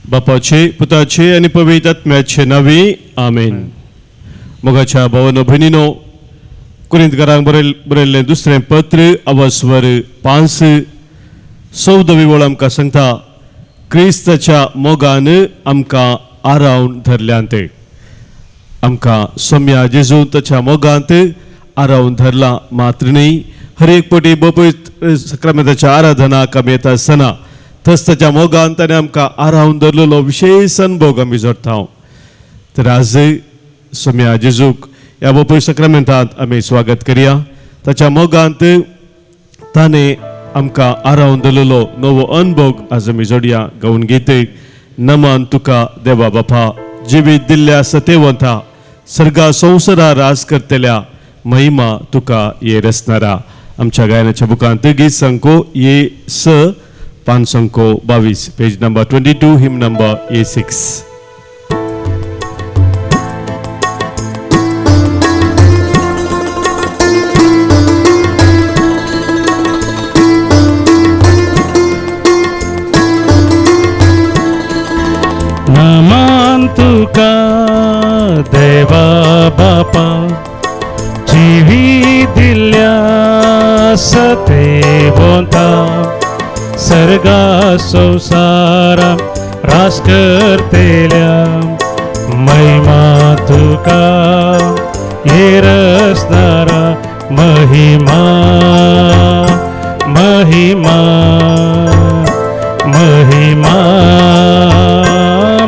बापाचे, पुताचे आणि पवित्र आत्म्याचे नावे आमेन. मोगाच्या भावांनो भयणीनो, कुरिंथकारांक बरयल्लें दुसरें पत्र अवस्वर 5:14 ओळ आमकां सांगता, क्रिस्ताच्या मोगान आमकां आरावन धरल्यांत. आमकां सोम्या जेजू ताच्या मोगांत आरावन धरला. मात्र न्ही, हर एक पटी पवित्र सक्रामेंताच्या आराधनाक आमी येता आसतना थंच ताच्या मोगान ताणें आमकां आरावन धरलेलो विशेष अनुभव आमी जोडटा. तर आज सोम्या जेजूक ह्या पवित्र सक्रामेंतांत आमी स्वागत करया. ताच्या मोगांत ताणें आमकां आरावन धरलेलो नवो अनुभव आज आमी जोडया. गावन गीते, नमन तुका देवा बापा, जिवीत दिल्ल्या सत्यवंता, सर्गा संवसारा राज करतल्या, महिमा तुका ये रचणारा. आमच्या गायनाच्या बुकांत गीत संको ये 5:22, पेज नंबर 22, हिम नंबर A6. नमन तुका देवा बापा, जिवी दिल्ल्या सतेवंता, सर्गा संवसारा रास करतेल्या, महिमा तुका ये रचणारा, महिमा महिमा महिमा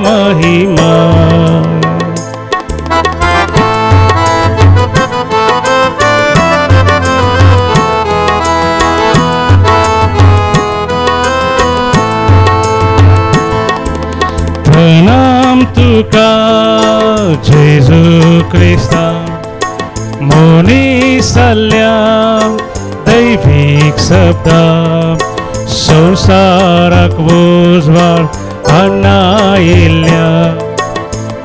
महिमा. प्रणाम तुका जेजू क्रिस्ता, मोनिसाल्या दैविक शब्दा, संवसाराक उजवाड हाडनायिल्ल्या,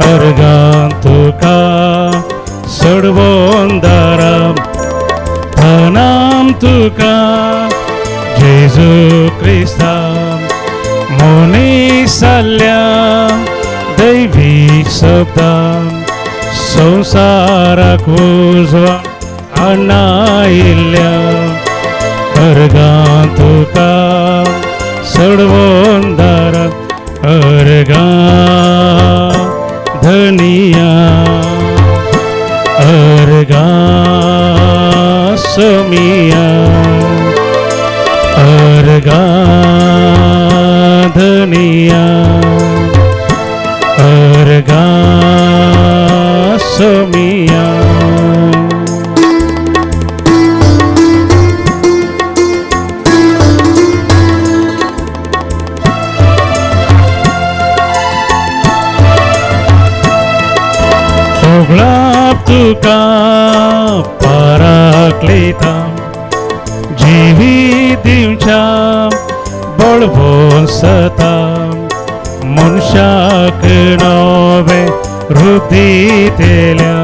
अर्गां तुका सोडवोन दारा. प्रणाम तुका जेजू क्रिस्ता, मोनिसाल्या दैविक शब्दा, संवसाराक उजवाड हाडनायिल्ल्या, अर्गां तुका सोडवोन दारा. अर्गां धनिया, अर्गां सोमिया, अर्गां धनिया, अर्गां सोमिया. Oglap tuka parakleita, जिवी दिवच्या बळवोन सता, मनशाक नवे रूप दितेल्या,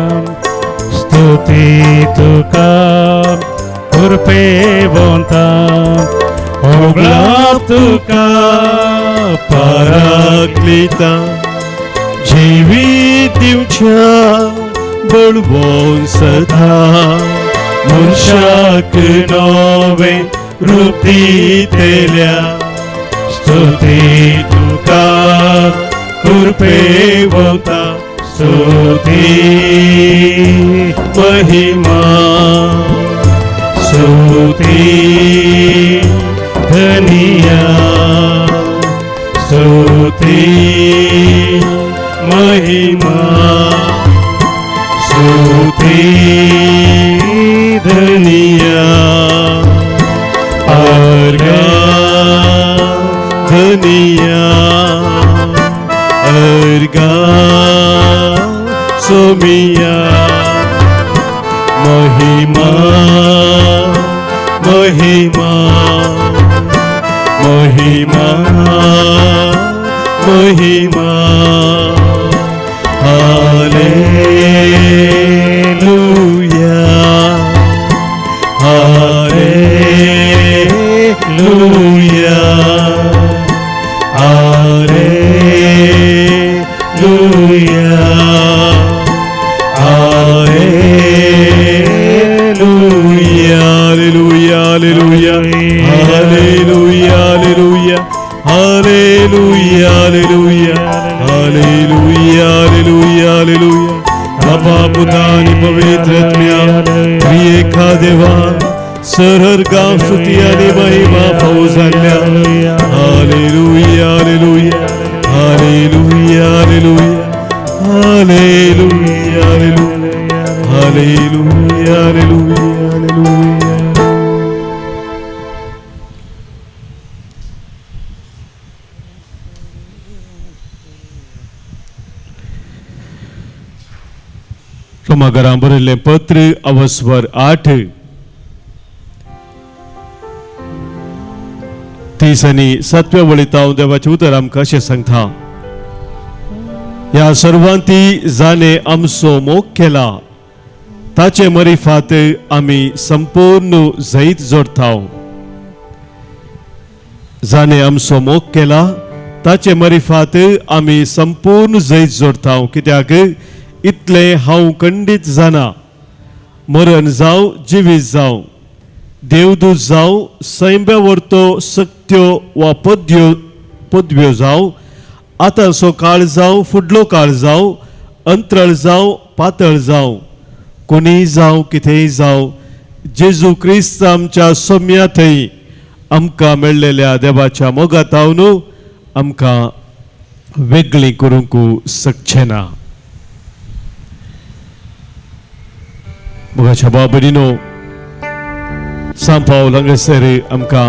स्तुती तुका कृपेवंता. ओगलाप तुका पाराक्लिता, जिवीत दिवच्या बळवोन सदा, मनशाक नवे रूप दितेल्या, स्तुती तुका कृपेवंता. स्तुती महिमा, स्तुती धनिया, स्तुती महिमा, स्तुती धनिया, अर्गा धनिया, अर्गा सोमिया. महिमा महिमा महिमा महिमा. Hallelujah, hallelujah, hallelujah. Hallelujah, hallelujah, hallelujah, hallelujah, hallelujah. बाबा पुत्र आणि पवित्र आत्म्या त्रिएका देवा सरहर गाव स्तुती आणि महिमा पाऊ झाल्या. Hallelujah, hallelujah, hallelujah, hallelujah, hallelujah, hallelujah, hallelujah, hallelujah, hallelujah. रोमाकारांक बरयल्लें पत्र अवस्वर 8 30 आनी 7व्या वळींत हांव देवाचें उतर आमकां अशें सांगता. ह्या सर्वांती जाणे आमचो मोग केला ताचे मरिफात आमी संपूर्ण जैत जोडता. जाणे आमचो मोग केला ताचे मरिफात आमी संपूर्ण जैत जोडता. कित्याक इतले हांव खंडीत जाना, मरण जावं जिवीत जावं, देवदूत जावं, सैम्य वर्तो सक्त्यो वा पदव्यो जावं, आतांचो काळ जावं फुडलो काळ जावं, अंतराळ जावं पातळ जावं, कोणीय जावं कितेंय जावं, जेजू क्रिस्त आमच्या सोम्या थंय आमकां मेळ्ळेल्या देवाच्या मोगातावन आमकां वेगळीं करूंक शकचें ना. मोगाच्या बाबडीनो सांत पावल हांगासर आमकां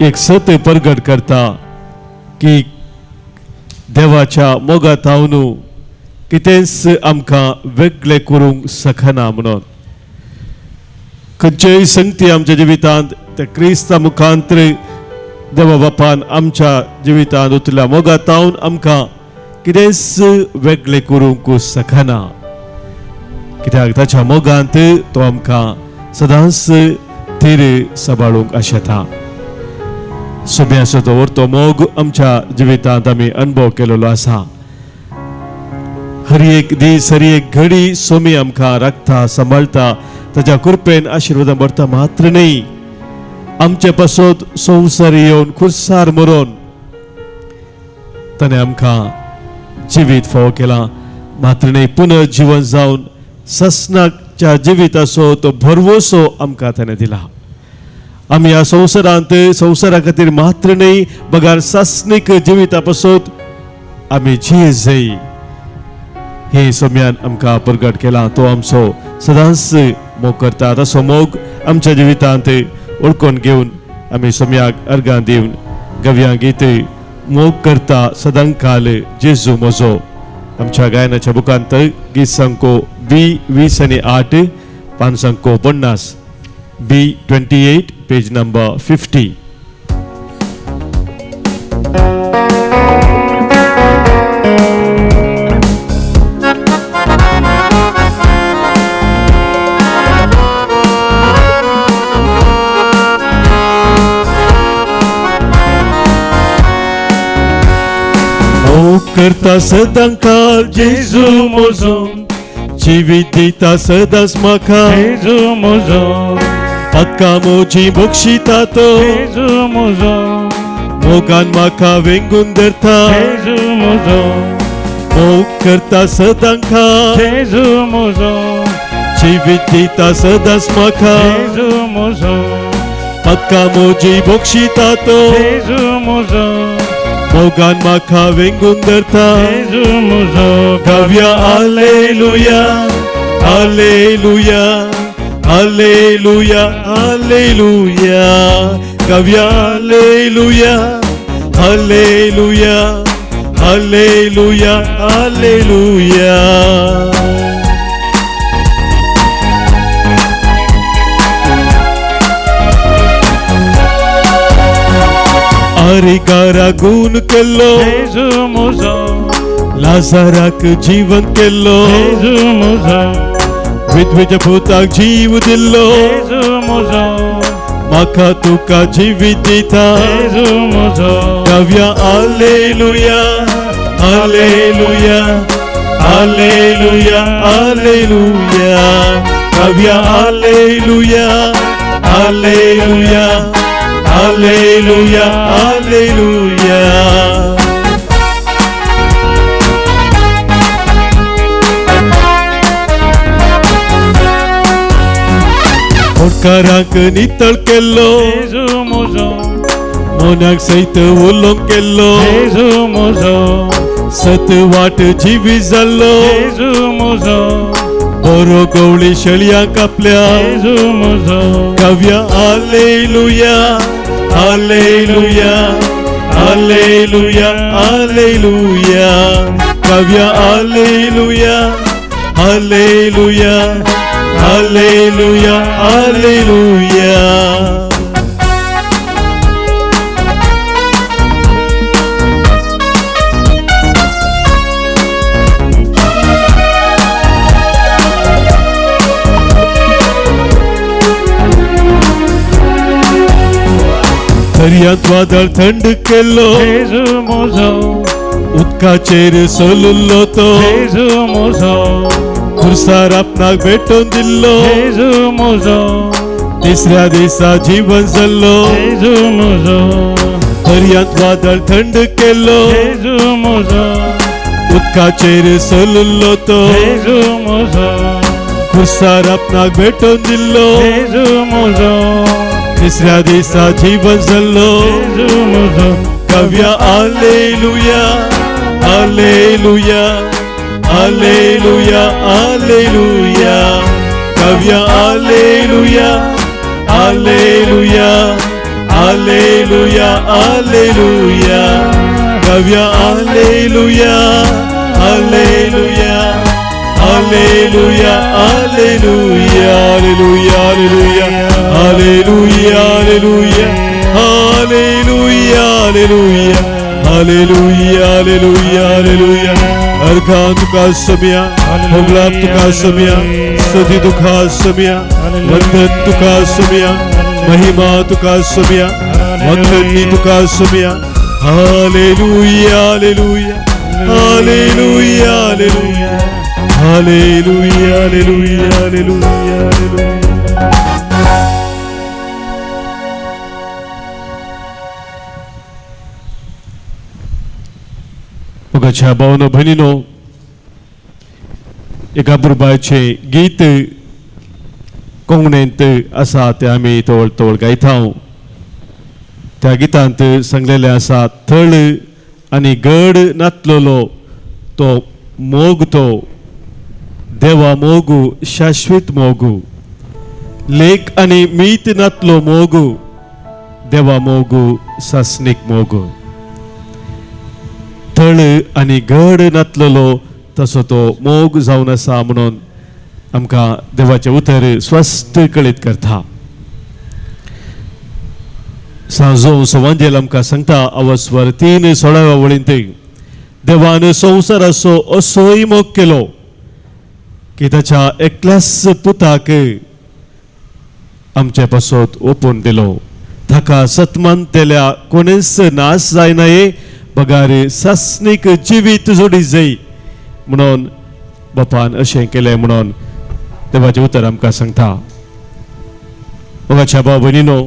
एक सत परगट करता की देवाच्या मोगातावन कितेंच आमकां वेगळें करूंक शकना म्हणून. खंयच्योय संगती आमच्या जिवितांत त्या क्रिस्ता मुखांतर देवा बापान आमच्या जिवितांत उतरल्या मोगातावन आमकां कितेंच वेगळें करूंक शकना. कित्याक ताच्या मोगांत तो आमकां सदांच थीर सांबाळूंक आशेता. सोम्याचो तो व्हरतो मोग आमच्या जिवितांत आमी अनुभव केलेलो आसा. हर एक दीस हर एक घडी सोमी आमकां राखता सांबाळटा, ताच्या कृपेन आशिर्वादां भरता. मात्र न्ही आमचे पासत संवसार येवन खुर्सार मरोन ताणें आमकां जिवीत फावो केलां. मात्र न्ही पुनर्जीवन जावन ससनाच्या जिविताचो तो भरवोसो आमकां ताणें दिला. आमी ह्या संवसारा खातीर मात्र न्ही बगार ससनीक जिविता पासत आमी जिये जाय हे सोम्यान आमकां प्रगट केला. तो आमचो सदांच मोग करता. तसो मोग आमच्या जिवितांत ओळखून घेवन आमी सोम्याक अर्गां दिवन गव्या गीत मोग करता सदांकाल जेजू म्हजो आमच्या गायनाच्या बुकांत गीत संको B20 आणि 8 पान संको 50 B28 पेज नंबर 50. करता सदांकाल जेजू म्हजो, जिवीत दिता सदांच म्हाका जेजू म्हजो, पक्का मोजी बक्षिता तो जेजू म्हजो, मोगान म्हाका वेंगून धरता. जेजू म्हजो, मोग करता सदांकाल जेजू म्हजो, जिवीत दिता सदांच म्हाका जेजू म्हजो, पक्का मोजी बक्षिता तो जेजू म्हजो, मोगान म्हाका वेंगून धरता. जेजू म्हजो. गावया हालेलुया, हालेलुया, हालेलुया, हालेलुया. गावया हालेलुया, हालेलुया, हालेलुया, हालेलुया. आरिकारा गुण केल्लो जेजू म्हजो, लाजाराक जीवन केल्लो जेजू म्हजो, विधवेच्या पुताक जीव दिल्लो. जेजू म्हजो, म्हाका तुका जिवीत दिता. जेजू म्हजो. गावया हालेलुया, हालेलुया, हालेलुया, हालेलुया. गावया हालेलुया, हालेलुया, हालेलुया हालेलुया. मोटकारांक नितळ केल्लो, Jesu म्हजो, मोनाक सैत उलोवंक केल्लो, Jesu म्हजो, सत वाट जिवी जाल्लो, Jesu म्हजो, बरो गवळी शेळयांक आपल्या Jesu म्हजो, काव्या हालेलुया हालेलुया हालेलुया हालेलुया. काव्या हालेलुया हालेलुया हालेलुया हालेलुया. दर्यांत वादळ थंड केल्लो, Jesu म्हजो, उदकाचेर सोलुल्लो तो, Jesu म्हजो, खुर्सार आपणाक भेटोवन दिल्लो, Jesu म्हजो, तिसऱ्या दिसा जीवन जाल्लो. Jesu म्हजो, दर्यांत वादळ थंड केल्लो, Jesu म्हजो, उदकाचेर सोलुल्लो तो, Jesu म्हजो, खुर्सार आपणाक भेटोवन दिल्लो, Jesu म्हजो, तिसऱ्या दिसा जीवन जाल्लो. Jesu म्हजो, काव्या हालेलुया हालेलुया हालेलुया हालेलुया. काव्या हालेलुया हालेलुया हालेलुया हालेलुया. काव्या hallelujah hallelujah hallelujah hallelujah hallelujah hallelujah hallelujah hallelujah hallelujah hallelujah hallelujah hallelujah. अर्घां तुका समिया, मोगलाप तुका समिया, स्तुती तुका समिया, वंदन तुका समिया, महिमा तुका समिया, वंदनी तुका समिया. Hallelujah hallelujah hallelujah hallelujah hallelujah hallelujah hallelujah. मोगाच्या भावनो भयणीनो, एका बुरबाचे गीत कोंकणींत आसा ते आमी तवळ तवळ गायता. त्या गितांत सांगलेले आसा, थळ आनी गड नातलोलो तो मोग, तो देवा मोगू शाश्वत मोगू. लेक आनी मीत नातलो मोगू, देवा मोगू सासनीक मोगू. थळ आनी गड नातलेलो तसो तो मोग जावन आसा म्हणून आमकां देवाचें उतर स्पश्ट कळीत करता. सांजो संवांजेल आमकां सांगता अवस्वर 3:16 वळींत, देवान संवसाराचो असोय मोग केलो की ताच्या एकल्याच पुताक आमचे पासत ओपून दिलो. ताका सतमान तेल्या कोणेच नाश जायनाये, बगार सासनीक जिवीत जोडी जाय म्हणून बापान अशें केलें म्हणून देवाचें उतर आमकां सांगता. मोगाच्या भाव भयणीनो,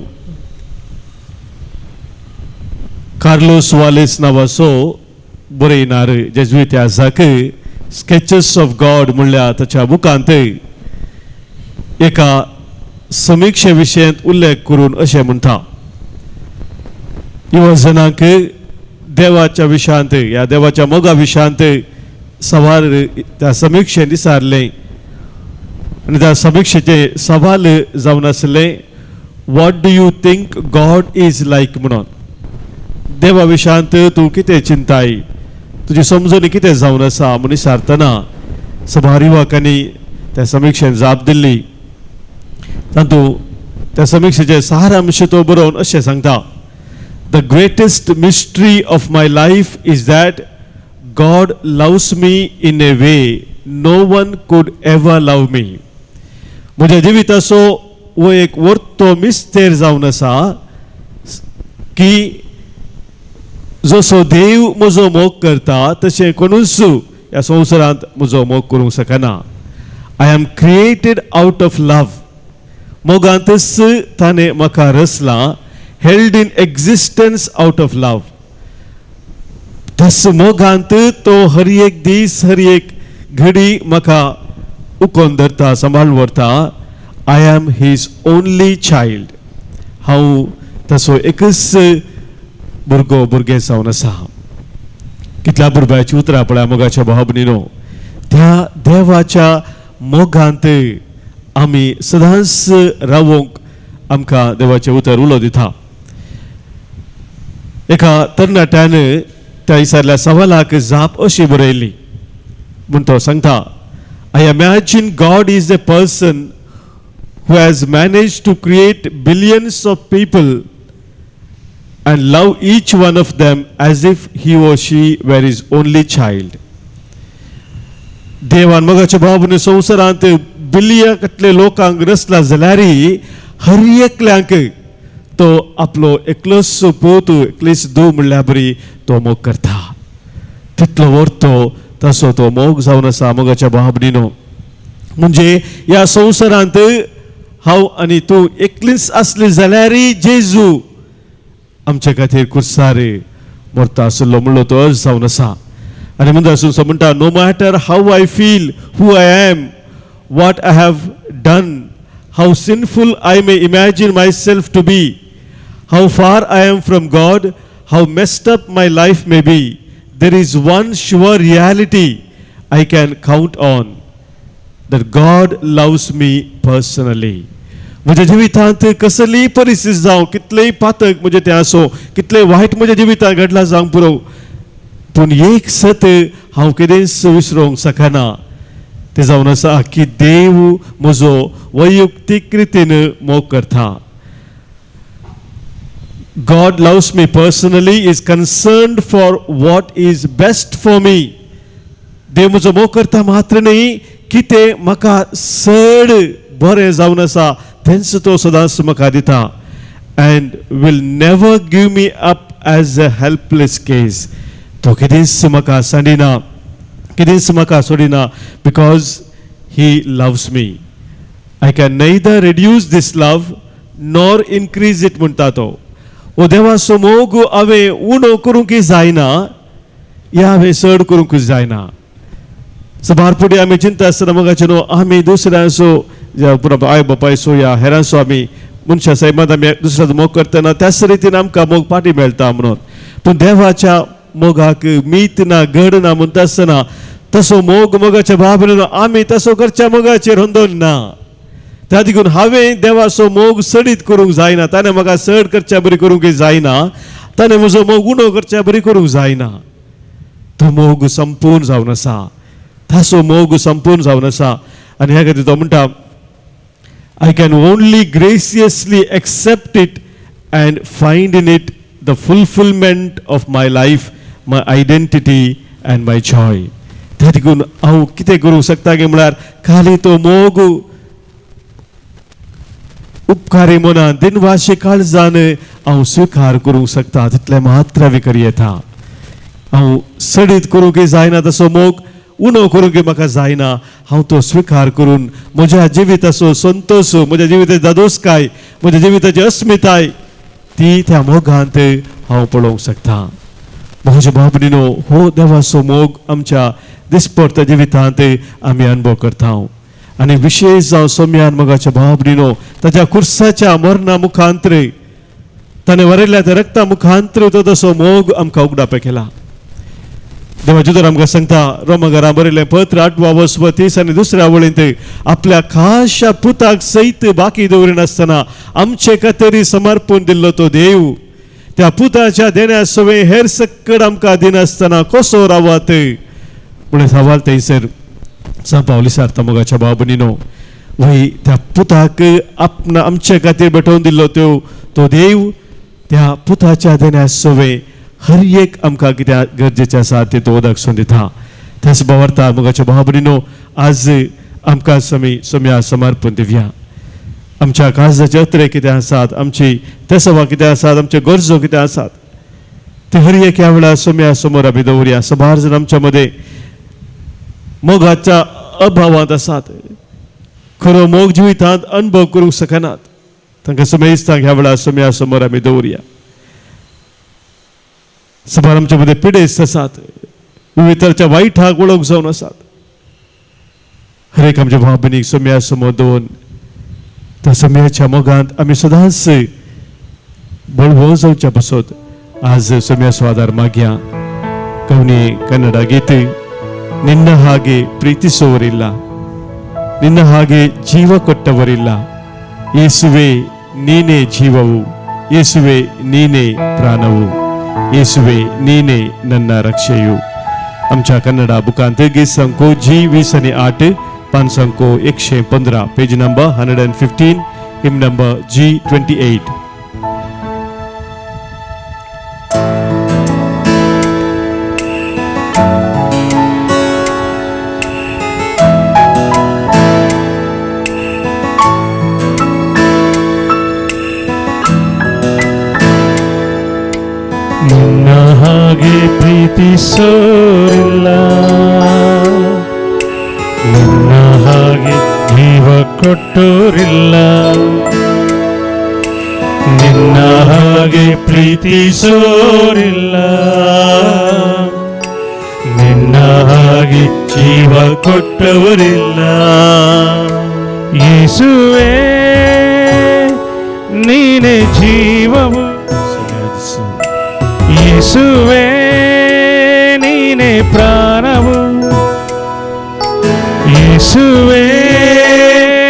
कार्लोस वालेस नांवाचो बरयणार जेजुईत आसाक स्केचेस ऑफ गॉड म्हणल्या ताच्या बुकांत एका समीक्षे विशयंत उल्लेख करून अशें म्हणटा, युवजनांक देवाच्या विशयांत, ह्या देवाच्या मोगा विशयांत सवाल त्या समीक्षेन विचारलें आनी त्या समीक्षेचे सवाल जावन आसलें, what do you think God is like म्हणून. देवा विशयांत तूं कितें चिंताय, तुजी समजून कितें जावन आसा म्हूण विचारतना सभारिवाकांनी त्या समीक्षेन जाप दिल्ली. तातूंत त्या समीक्षेचे सारांश तो बरोवन अशें सांगता, The greatest mystery of my life is that God loves me in a way no one could ever love me. म्हज्या जिविताचो वो एक वर्तो मिस्तेर जावन आसा की जसो देव म्हजो मोग करता तशें कोणूच ह्या संवसारांत म्हजो मोग करूंक शकना. I am created out of love. मोगांतच ताणें म्हाका रचला held in existence out of love. तस मोगांत तो हर एक दीस हर एक घडी म्हाका उकोन धरता सांबाळून व्हरता. I am his only child. हांव तसो एकच भुरगे जावन आसा. कितल्या बुरब्याची उतरां पळय मोगाच्या भाव भयणीनो. त्या देवाच्या मोगांत आमी सदांच रावूंक आमकां देवाचें उतर उलो दिता. एका तरणाट्यान त्या विचारल्या सवालाक जाप अशी बरयली म्हूण तो सांगता. I imagine God is a person who has managed to create billions of people and love each one of them as if he or she were his only child. देवान मोगाच्या भावान संवसारांत बिलियन कटले लोकांक रचला जाल्यारय हर एकल्यांक तो आपलो एकलोच पूत एकलीच धूव म्हणल्या बरी तो मोग करता. तितलो व्हरतो तसो तो मोग जावन आसा मोगाच्या भावा भयणीनो. म्हणजे ह्या संवसारांत हांव आनी तूं एकलीच आसली जाल्यारय जेजू आमचे खातीर कुर्सार मरता आसलो म्हणलो तो अर्ज जावन आसा. आनी म्हणटा म्हणटा no matter how I feel who I am what I have done how sinful I may imagine myself to be how far I am from God how messed up my life may be there is one sure reality I can count on that God loves me personally. म्हज्या जिवितांत कसली परिस्थिती जावं कितलेय पातक म्हणजे ते आसो कितले वायट म्हज्या जिवितांत घडला जावंक पुरो पूण एक सत हांव केदेंच विसरूंक शकना. ते जावन आसा की देव म्हजो वैयक्तीक रितीन मोग करता. God loves me personally, is concerned for what is best for me. देव म्हजो मोग करता मात्र न्ही कितें म्हाका चड बरें जावन आसा तेंच तो सदांच म्हाका दिता. And will never give me up as a helpless case. तो केदेंच म्हाका सांडिना केदेंच म्हाका सोडिना because he loves me. I can neither reduce this love nor increase it म्हणटा तो. ओ देवाचो मोग हांवें उणो करूंक जायना या हांवें चड करूंक जायना. सबारपुडी आमी चिंता आसतना मोगाचे न्हू आमी दुसऱ्यांचो पुरो आय बापायचो या हेरांचो आमी मनशा सैमात आमी दुसऱ्याचो मोग करतना त्याच रितीन आमकां मोग पाटी मेळटा म्हणून. पूण देवाच्या मोगाक मीत ना घड ना म्हणटा आसतना तसो मोग मोगाच्या भावान आमी तसो करच्या मोगाचेर होंदोन ना. त्या देखून हांवें देवाचो मोग सडीत करूंक जायना. ताणें म्हाका चड करच्या बरी करूंक जायना. ताणें म्हजो मोग उणो करच्या बरी करूंक जायना. तो मोग संपूर्ण जावन आसा. तासो मोग संपूर्ण जावन आसा. आनी ह्या खातीर तो म्हणटा I can only graciously accept it and find in it the fulfilment of my life my identity and my joy. त्या देखून हांव कितें करूंक शकता गे म्हळ्यार खाली तो मोग उपकारी मनान दिनवाशी काळजान हांव स्विकार करूंक शकता. तितलें मात्र हांवें करी येता. हांव सडीत करूंक जायना तसो मोग उणो करूंक म्हाका जायना. हांव तो स्विकार करून म्हज्या जिविताचो संतोष म्हज्या जिविताची दादोसकाय म्हज्या जिविताची अस्मिताय ती त्या मोगांत हांव पळोवंक शकता. म्हज्या भाव भयणीनो हो देवाचो मोग आमच्या दिसपट्ट्या जिवितांत आमी अनुभव करता. आनी विशेश जावं सोम्यान मोगाच्या भाव भयणीनो ताच्या कुर्साच्या मरणा मुखांतर ताणें वरयल्ल्या त्या रक्ता मुखांतर तो तसो मोग आमकां उगडापे केला. देवाचे तर आमकां सांगता रोमाकारां बरयलें पत्र 8 आनी 2 वळींत आपल्या खाशा पुताक सयत बाकी दवरिनासतना आमचे खातीर समर्पण दिल्लो तो देव त्या पुताच्या देण्या सवे हेर सक्कड आमकां दिनासतना कसो रावत म्हणून सवाल थंयसर सांपावली सारता मोगाच्या भाव भयणीनो. वय त्या पुताक आमचे खातीर भेटोवन दिल्लो तो देव त्या पुताच्या देण्या सवे हर एक आमकां कित्याक गरजेचें आसा तें तो दाखोवन दिता. त्याच भावार्था मोगाच्या भाव भयणीनो आज आमकां सोम्या समर्पण दिवया. आमच्या काळजाचे अत्रे कितें आसात आमची ते सभा कितें आसात आमच्यो गरजो कितें आसात ते हर एक ह्या वेळार सोम्या समोर आमी दवरया. सबार जण आमच्या मदें मोगाच्या अभावांत आसात. खरो मोग जिवितांत अनुभव करूंक शकनात. तांकां समेस्तांक ह्या वेळार सम्या समोर आमी दवरया. सभार आमचे मध्ये पिडेस्त आसात, विविध तरेच्या वायटाक वळख जावन आसात. हर एक आमच्या भाव भयणीक सम्या समोर दवरून त्या सम्याच्या मोगांत आमी सदांच बळवो जावच्या पासत आज सम्या स्वादार मागया. कवनी कन्नಡ ಗೀತೆ ನಿನ್ನ ಹಾಗೆ ಪ್ರೀತಿಸುವವರಿಲ್ಲ, ನಿನ್ನ ಹಾಗೆ ಜೀವ ಕೊಟ್ಟವರಿಲ್ಲ. ಯೇಸುವೆ ನೀನೇ ಜೀವವು, ಯೇಸುವೆ ನೀನೇ ಪ್ರಾಣವು, ಯೇಸುವೆ ನೀನೇ ನನ್ನ ರಕ್ಷೆಯು. आमच्या कन्नಡ बुकांत गीत संको G20 पान संको 115 पेज नंबर 115 हिम नंबर G28. ನಿನ್ನ ಹಾಗೆ ಪ್ರೀತಿಸೋರಿಲ್ಲ, ನಿನ್ನ ಹಾಗೆ ಜೀವ ಕೊಟ್ಟೋರಿಲ್ಲ, ನಿನ್ನ ಹಾಗೆ ಪ್ರೀತಿಸೋರಿಲ್ಲ, ನಿನ್ನ ಹಾಗೆ ಜೀವ ಕೊಟ್ಟವರಿಲ್ಲ. ಯೇಸುವೇ ನೀನೇ ಜೀವವು, ಯೇಸುವೇ ನೀನೇ ಪ್ರಾಣವು, ಯೇಸುವೇ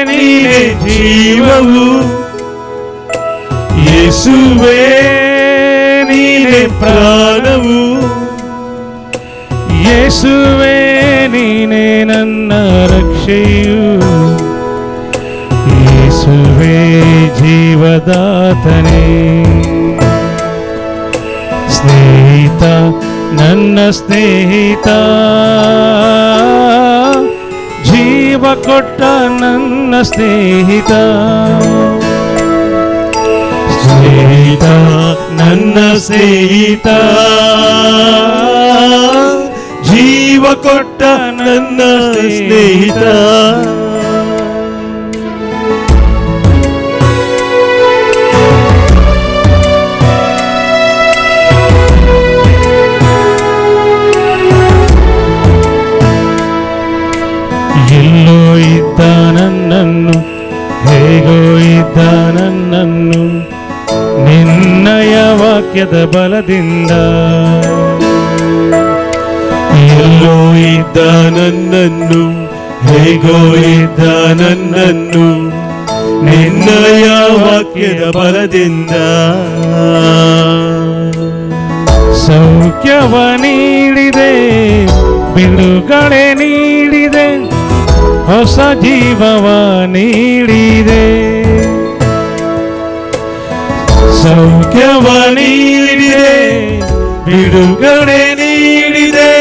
ನೀನೇ ಜೀವವು, ಯೇಸುವೇ ನೀನೇ ಪ್ರಾಣವು, ಯೇಸುವೇ ನೀನೇ ನನ್ನ ರಕ್ಷೆಯು, ಯೇಸುವೇ ಜೀವದಾತನೇ. ಸ್ನೇಹಿತ ನನ್ನ ಸ್ನೇಹಿತ, ಜೀವ ಕೊಟ್ಟ ನನ್ನ ಸ್ನೇಹಿತ, ಸ್ನೇಹಿತ ನನ್ನ ಸ್ನೇಹಿತ, ಜೀವ ಕೊಟ್ಟ ನನ್ನ ಸ್ನೇಹಿತ. ಎಲ್ಲೋ ಇದ್ದ ನನ್ನನ್ನು, ಹೇಗೋ ಇದ್ದ ನನ್ನನ್ನು, ನಿನ್ನಯ ವಾಕ್ಯದ ಬಲದಿಂದ. ಎಲ್ಲೋ ಇದ್ದ ನನ್ನನ್ನು, ಹೇಗೋ ಇದ್ದ ನನ್ನನ್ನು, ನಿನ್ನಯ ವಾಕ್ಯದ ಬಲದಿಂದ. ಸೌಖ್ಯವ ನೀಡಿದೆ, ಬಿಡುಗಡೆ ನೀಡಿದೆ, ಹೊಸ ಜೀವವ ನೀಡಿದೆ. ಸೌಖ್ಯವ ನೀಡಿದೆ, ಬಿಡುಗಡೆ ನೀಡಿದೆ,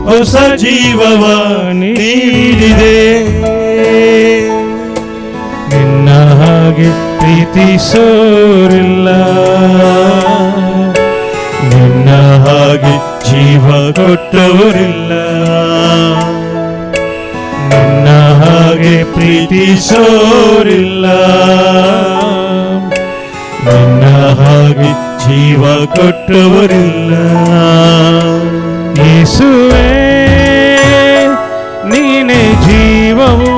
ಹೊಸ ಜೀವವ ನೀಡಿದೆ. ನಿನ್ನ ಹಾಗೆ ಪ್ರೀತಿಸೋರಿಲ್ಲ, ನಿನ್ನ ಹಾಗೆ ಜೀವ ಕೊಟ್ಟವರಿಲ್ಲ, ನಿನ್ನ ಹಾಗೆ ಪ್ರೀತಿಸೋರಿಲ್ಲ, ನಿನ್ನ ಹಾಗೆ ಜೀವ ಕೊಟ್ಟವರಿಲ್ಲ. ಯೇಸುವೇ ನೀನೇ ಜೀವವು,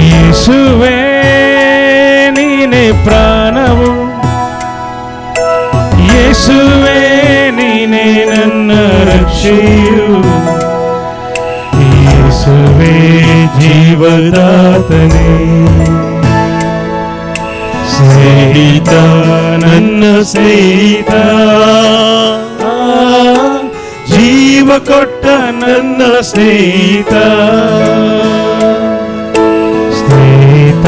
ಯೇಸುವೇ ನೀನೇ ಪ್ರಾಣವು, ಯೇಸುವೇ ನೀನೇ ನನ್ನ ರಕ್ಷೆಯು, ಯೇಸುವೇ ಜೀವದಾತನೇ. ಸ್ನೇಹಿತ ನನ್ನ ಸ್ನೇಹಿತ, ಜೀವ ಕೊಟ್ಟ ನನ್ನ ಸ್ನೇಹಿತ, ಸ್ನೇಹಿತ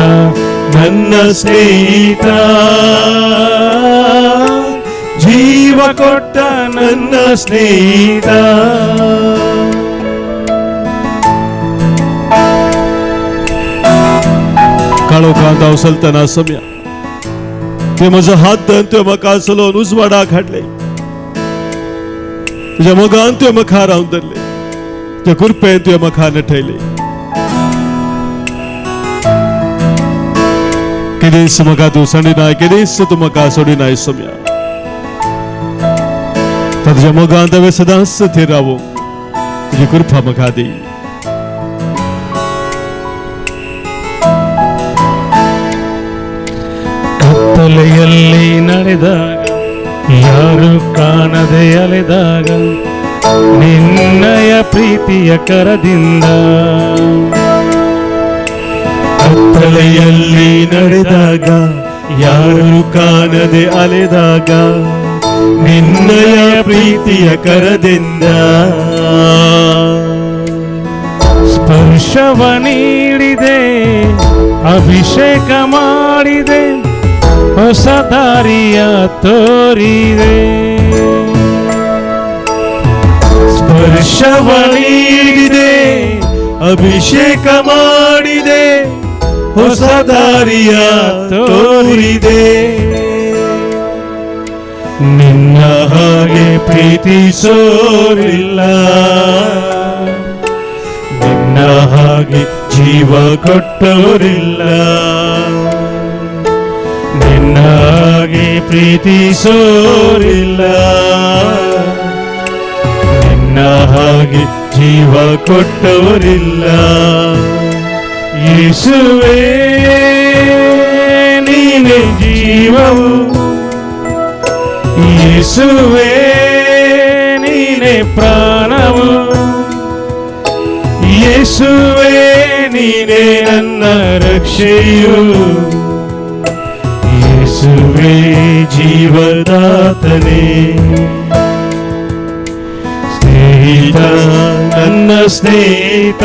ನನ್ನ ಸ್ನೇಹಿತ, ಜೀವ ಕೊಟ್ಟ ನನ್ನ ಸ್ನೇಹಿತ. काळोखांत अवसलतना सम्या ते म्हजो हात धरून तुवें म्हाका चलोवन उजवाडाक हाडले, तुज्या मोगान तुवें म्हाका रावन धरले, तुज्या कृपेन तुवें म्हाका नटयले. केदीस म्हाका तूं सोडिनाय केदीस तूं म्हाका सोडिनाय सोम्या तुज्या मोगांत हांवें सदांच थीर रावूं तुजी कृपा म्हाका दी ಕತ್ತಲೆಯಲ್ಲಿ ನಡೆದಾಗ ಯಾರು ಕಾಣದೆ ಅಲೆದಾಗ ನಿನ್ನಯ ಪ್ರೀತಿಯ ಕರದಿಂದ ಕತ್ತಲೆಯಲ್ಲಿ ನಡೆದಾಗ ಯಾರು ಕಾಣದೆ ಅಲೆದಾಗ ನಿನ್ನಯ ಪ್ರೀತಿಯ ಕರದಿಂದ ಸ್ಪರ್ಶವ ನೀಡಿದೆ ಅಭಿಷೇಕ ಮಾಡಿದೆ ಹೊಸ ದಾರಿಯ ತೋರಿದೆ ಸ್ಪರ್ಶವ ನೀಡಿದೆ ಅಭಿಷೇಕ ಮಾಡಿದೆ ಹೊಸ ದಾರಿಯ ತೋರಿದೆ ನಿನ್ನ ಹಾಗೆ ಪ್ರೀತಿಸೋರಿಲ್ಲ ನಿನ್ನ ಹಾಗೆ ಜೀವ ಕೊಟ್ಟೋರಿಲ್ಲ ನಿನ್ನ ಹಾಗೆ ಪ್ರೀತಿಸೋರಿಲ್ಲ ನಿನ್ನ ಹಾಗೆ ಜೀವ ಕೊಟ್ಟೋರಿಲ್ಲ ಯೇಸುವೇ ನೀನೇ ಜೀವವು ಯೇಸುವೇ ನೀನೇ ಪ್ರಾಣವು ಯೇಸುವೇ ನೀನೇ ನನ್ನ ರಕ್ಷೆಯು ಯೇಸುವೇ ಜೀವದಾತನೇ ಸ್ನೇಹಿತ ನನ್ನ ಸ್ನೇಹಿತ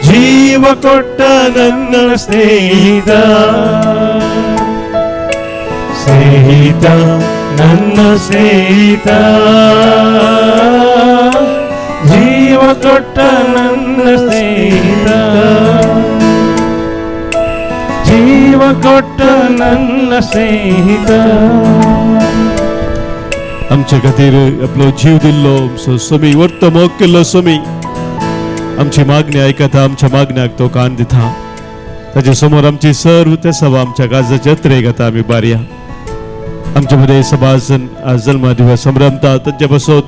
ಜೀವ ಕೊಟ್ಟ ನನ್ನ ಸ್ನೇಹಿತ ಸ್ನೇಹಿತ ನನ್ನ ಸ್ನೇಹಿತ ಜೀವ ಕೊಟ್ಟ ನನ್ನ ಸ್ನೇಹಿತ ಜೀವ ಕೊಟ್ಟ ನನ್ನ स्नेहित आमच्या खातीर आपलो जीव दिल्लो स्वामी वर्त मोग केल्लो स्वामी आमची मागणी आयकता आमच्या मागण्याक तो कान दिता ताचे समोर आमची सर्व ते सभा आमच्या काळजाच्या जत्रेक आता आमी बारया आमच्या मध्ये सभाजन आज जल्मा दिवस संभ्रमता तांचे बसत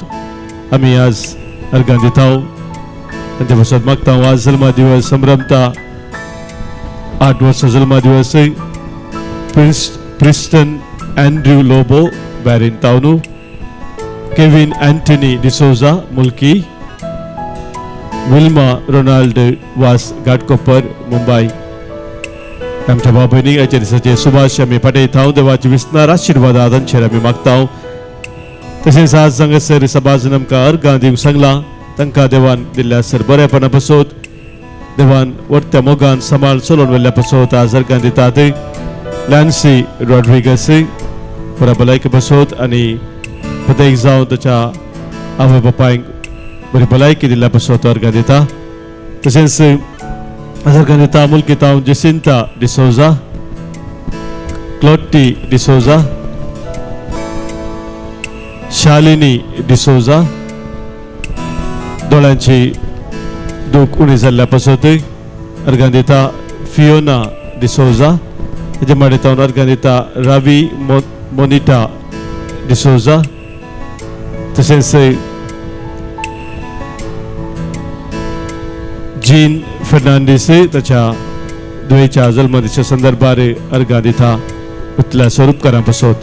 आमी आज अर्घां दिता तांचे बसत मागता आज जल्मा दिवस संभ्रमता 8 वर्ष जल्मा दिवस प्रिस्टन एंड्रू लोबो बैरिन तावनु Kevin Antony D'Souza Mulki Wilma Ronald वास घाटकोपर मुंबई आमच्या बाबईनी आजच्या दिसाचे शुभाशय आमी पाठयता देवाचे विस्तार आशीर्वाद तांचेर आमी मागता तशेंच आज हांगासर सभाजन आमकां अर्घां दिवंक सांगला तांकां देवान दिल्ल्या सर बरेपणा पासत देवान वर्त्या मोगान सांबाळ चलोवन व्हेल्ल्या पासत आज अर्घां दितात लॅन्सी रॉड्रिगस बऱ्या भलायकी पासत आनी प्रत्येक जावन ताच्या आवय बापायक बरी भलायकी दिल्ल्या पासत अर्घां दिता तशेंच अर्घां दिता मुल्की तावन जेसिंता डिसोजा क्लॉटी डिसोजा शालिनी डिसोजा दोळ्यांची दूख उणी जाल्ल्या पासत अर्घां दिता फियोना डिसोजा हेजे माडेतावन अर्घां दिता रावी मोनिटा डिसोजा तशेंच जीन फर्नांडीस ताच्या दुयेच्या जल्मदिसा संदर्भार अर्घां दिता उतल्या स्वरूपकारां पासत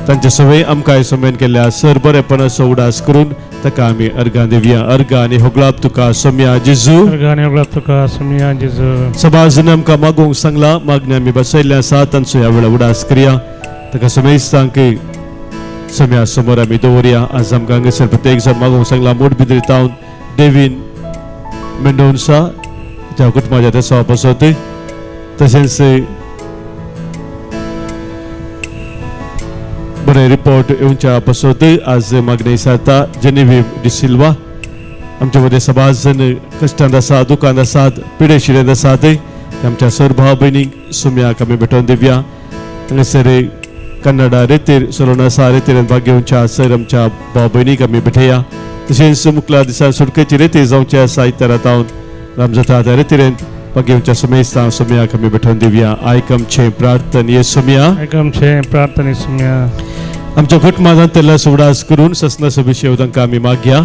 तांचे सवय आमकां सोमेन केल्ल्या सर बरेपणाचो उडास करून ताका आमी अर्घां दिवया अर्घां आनी होगलाप तुका सोम्या जेजू सभाजन आमकां मागोवंक सांगला मागणी आमी बसयल्ले आसा तांचो ह्या वेळा उडास करया ताका समेस्तांक सोम्या समोर आमी दवरया आज आमकां हांगासर प्रत्येक जण मागोवंक सांगला मोठ बिद्री तावन डेविन मेंडोन्सा त्या कुटुंबाच्या त्या सवा पासत तशेंच बरे रिपोर्ट येवच्या पासत आज मागणी सारता जेनेविव डिसिल्वा आमच्या मध्ये सभाजन कश्टांत आसात दुखांत आसात पिडेशिरेंत आसात आमच्या सर भाव भयणीक सोम्याक आमी भेटोवन दिवया हांगासर कन्नडा रेतीर सलोन आसा रेतीरेंत भाग घेवच्या सर आमच्या भाव भयणीक आमी भेटया तशेंच मुखल्या दिसा सुटकेची रेती जावची आसा इतर रातावन राम जाता त्या रेतीरेंत पगेवच्या सुमेस्ता सुम्या कमी बैठून दिव्या आयकम छे प्रार्थन ये सुम्या ऐकम छे प्रार्थना सुम्या आमच्या कुटुंबात त्याला सुडास करून ससना सभिषेव तांकां आमी मागया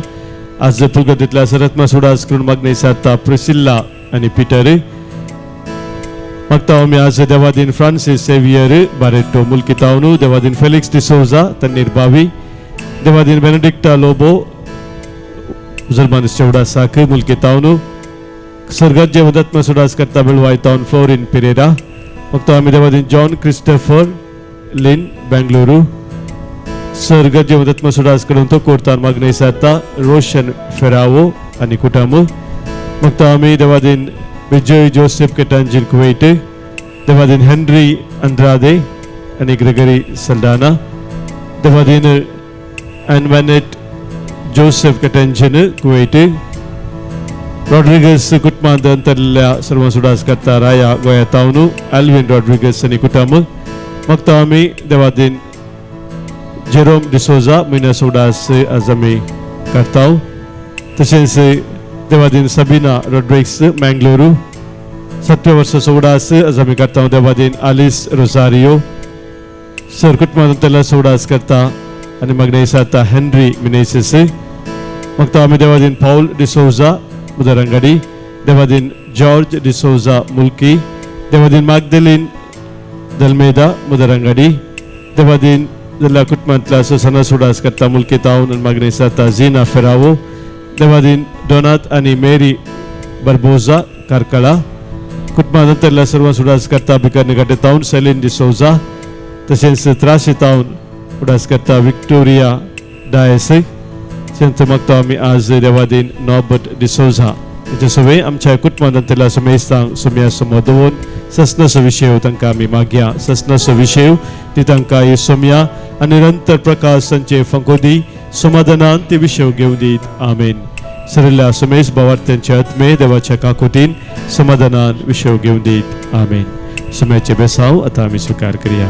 आज पुलगतीतल्या सरत्मा सुडास करून मागणे साता प्रिसिल्ला आणि पीटर मागता आमी आज देवादीन फ्रांसिस सेवियर बारेटो मुल्कितावनु देवादीन फेलिक्स डिसोजा तन्नीर बावी देवादीन बेनेडिक्टा लोबो मुसलमान चौडासाक मुल्कितावनु सर्गज्य वदत्मा सुडास करता बेळवायतावन फ्लोरिन पेरेरा मागता आमी देवादीन जॉन क्रिस्टोफर लिन बेंगलुरू सर्गज्य वदत्मा सुडास करून तो कोर्तान मागणे साता रोशन फेरावो आणि कुटुंब मागता आमी देवादीन विजय जोसेफ केटांजिल कुवेट देवादीन हेनरी अंद्रादे आणि ग्रेगरी सल्डाना देवादीन एनवेनेट जोसेफ केटांजिन कुवेट रॉड्रिगस कुटुंबांतल्या सर्व सुडास करता राया गोयातावनु एल्विन रॉड्रिगस आणि कुटुंब मागता आमी देवादीन जेरोम डिसोजा मिना सुडास आज आमी करताव तशेंच देवादीन सबीना रॉड्रिग्स मंगळूरू 7 वर्ष सोडास आज आमी करता देवादीन आलिस रोसारियो सर कुटुंबांतल्या सोडास करता आणि मागणे साता हेनरी मिनेसिस मागता आमी देवादीन पौल डिसोजा मुदरंगडी देवादीन जॉर्ज डिसोजा मुल्की देवादीन मागदलीन दलमेदा मुदरंगडी देवादीन जल्ला कुटुंबांतल्या सना सुडास करता मुल्की तावन आणि मागणे साता झीना फेरावो देवादीन डोनात आणि मेरी बर्बोजा कारकळा कुटुंबांतल्या सर्व सुडास करता भिकरणी गटे तावन सेलिन डिसोजा तशेंच त्रासी तावन सुडास करता विक्टोरिया डायस तशेंच मागता आमी आज देवादीन नॉबर्ट डिसोजा हेचे सगळे आमच्या कुटुंबांतल्या समेस्तांक सुम्या समोर दवरून ससनसो विशेव तांकां आमी मागया ससनसो विशेव ती तांकां ही सोम्या आनी निरंतर प्रकाश संचे फंकोदी समाधानान ते विशेव घेवन दीत आमेन सरिल्ल्या सुमेश भावार्थ्यांच्या आत्मे देवाच्या काकुतीन समाधानान विशेव घेवन दीत आमेन सुम्याचे बेसाव आतां आमी स्वीकार करया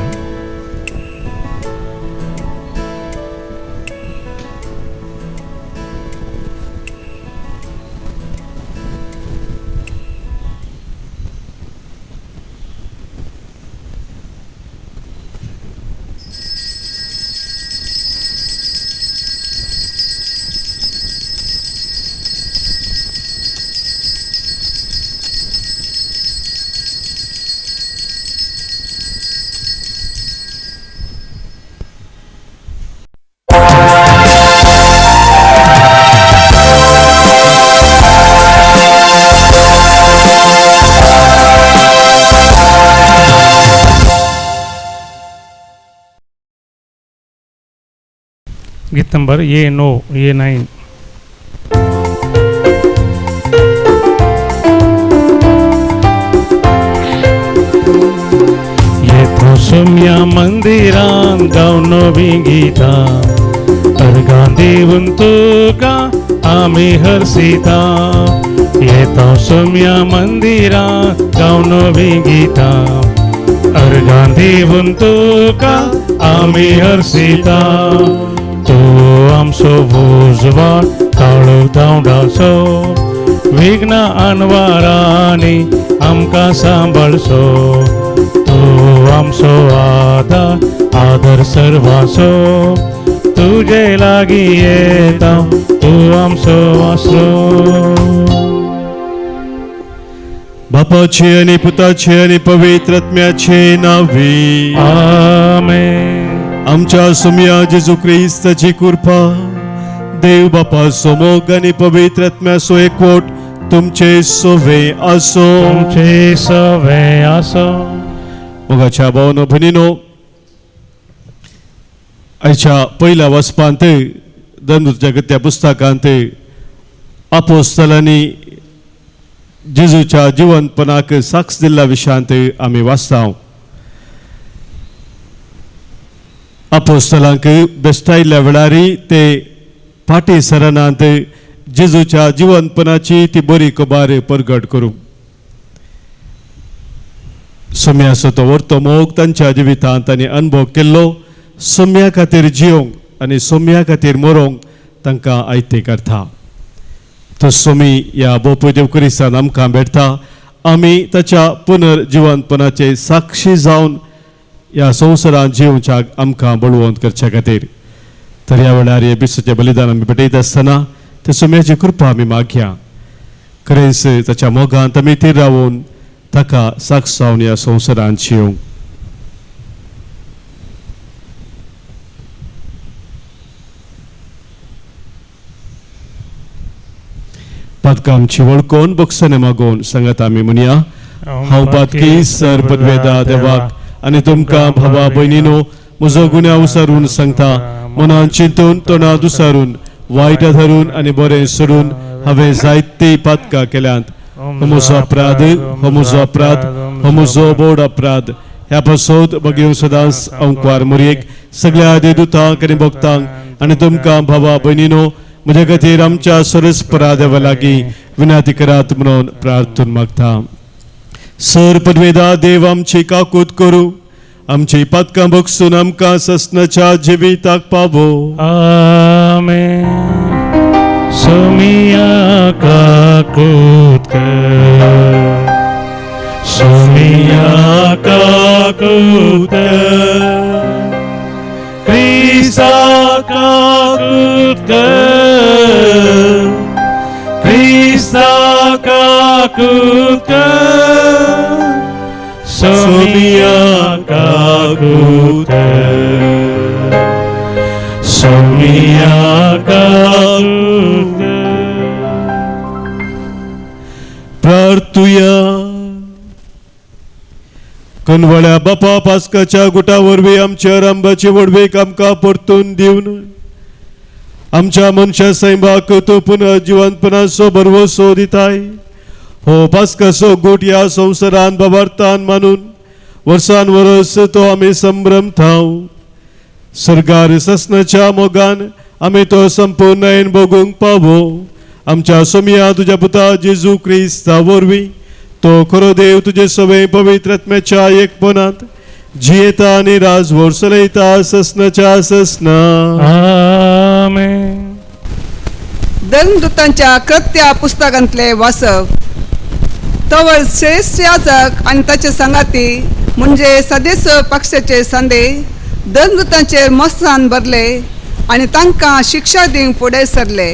गीत नंबर ये 9 येतो सोम्या मंदिरान गावनो गीता अर्गां देवून तुका आमी हरसिता येतो सोम्या मंदिरान गावनो गीता अर्गां देवून तुका आमी हरसिता तू आमचो भुजवार काळो धांवडाचो विघ्न आनवारांनी आमकां सांबाळचो तू आमचो आदर सर्वाचो तुजे लागीं येता तू आमचो आसरो बापाचे आणि पुताचे आणि पवित्र आत्म्याचे नावे आमेन आमच्या सोम्या जेजू ख्रिस्ताची कृपा देव बापा सोमोग आणि पवित्र आत्म्याचो एकवट तुमचे सोवे आसो तुमचे सवे आसो मोगाच्या भावनो भनिनो आयच्या पहिल्या वचपांत धर्मजागृत्या पुस्तकांत आपोस्तलांनी जेजूच्या जिवंतपणाक साक्ष दिल्ल्या विशयांत आमी वाचता आपोस्तलांक बेस्टायल्ल्या वेळारी ते फाटी सरनांत जेजूच्या जिवंतपणाची ती बरी खबर परगट करूं सोम्याचो तो व्हरतो मोग तांच्या जिवितांत तांणी अनुभव केल्लो सोम्या खातीर जियोंक आनी सोम्या खातीर मरोंक तांकां आयते करता तो सोमी ह्या बोपय देव क्रिस्तान आमकां भेटता आमी ताच्या पुनर्जिवंतपणाचे साक्षी जावन ह्या संवसारांत जिवच्याक आमकां बळवंत करच्या खातीर. तर ह्या वेळार हे बिस्ताचें बलिदान आमी पेटयत आसतना ते सुम्याची कृपा आमी मागया. खरेंच ताच्या मोगांत आमी थीर रावून ताका साक्ष जावन ह्या संवसारांत जिवंक. पातकां आमची वळखून बक्षाने मागोवन सांगात आमी म्हणया. हांव पातकी सर पदवेदा देवाक आनी तुमकां भावा भयणीनो म्हजो गुन्यांव विसरून सांगता. मनान चिंतून तोंडां दुसारून वायट धरून आनी बरें सोडून हांवें जायती पातकां केल्यांत. हो म्हजो अपराध, हो म्हजो अपराध, हो म्हजो बोड अपराध. ह्या पासत बगेव सदांच अंकवार मोरयेक सगळ्या देदूतांक आनी भक्तांक आनी तुमकां भावा भयणीनो म्हजे खातीर आमच्या सरस्परा देवा लागीं विनंती करात म्हणून प्रार्थून मागता. सर पदवेदा देव आमची काकूत करूं, आमची पातकां बगसून आमकां ससनाच्या जिविताक पावो. आमेन. सोमिया काकूत कर, सोमिया काकूत कर, क्रिस्ता काकूत कर, क्रिस्ता काकूत कर, सोमिया काकूत कर, सोमिया काकूत कर. प्रार्थुया. कनवळ्या बापा पास्काच्या गुटा वरवीं आमच्या रांबाची वडवीक आमकां परतून दिवन आमच्या मनशा सैमाक तो पुनर्जिवंतपणाचो भरवसो दिताय. हो पास्काचो गुट ह्या संवसारांत बाबार्थान मानून वर्सान वरस तो आमी संभ्रम थाव. सरगार ससनाच्या मोगान आमी तो संपूर्णयेन भोगूंक पावो. आमच्या सोमिया तुज्या पुता जेजू क्रिस्ता वरवीं तो खरो देव तुजे सवे पवित्र आत्म्याच्या एकपणांत जियेता आनी राजवट चलयता ससनाच्या ससना. आमेन. धर्मदूतांच्या कृत्या पुस्तकांतले वाचप. तवळ श्रेष्ठ याजक आनी ताचे संगाती म्हणजे सदस्य पक्षाचे सांदे धर्मदूतांचेर मोसान भरले आनी तांकां शिक्षा दिवंक फुडें सरले.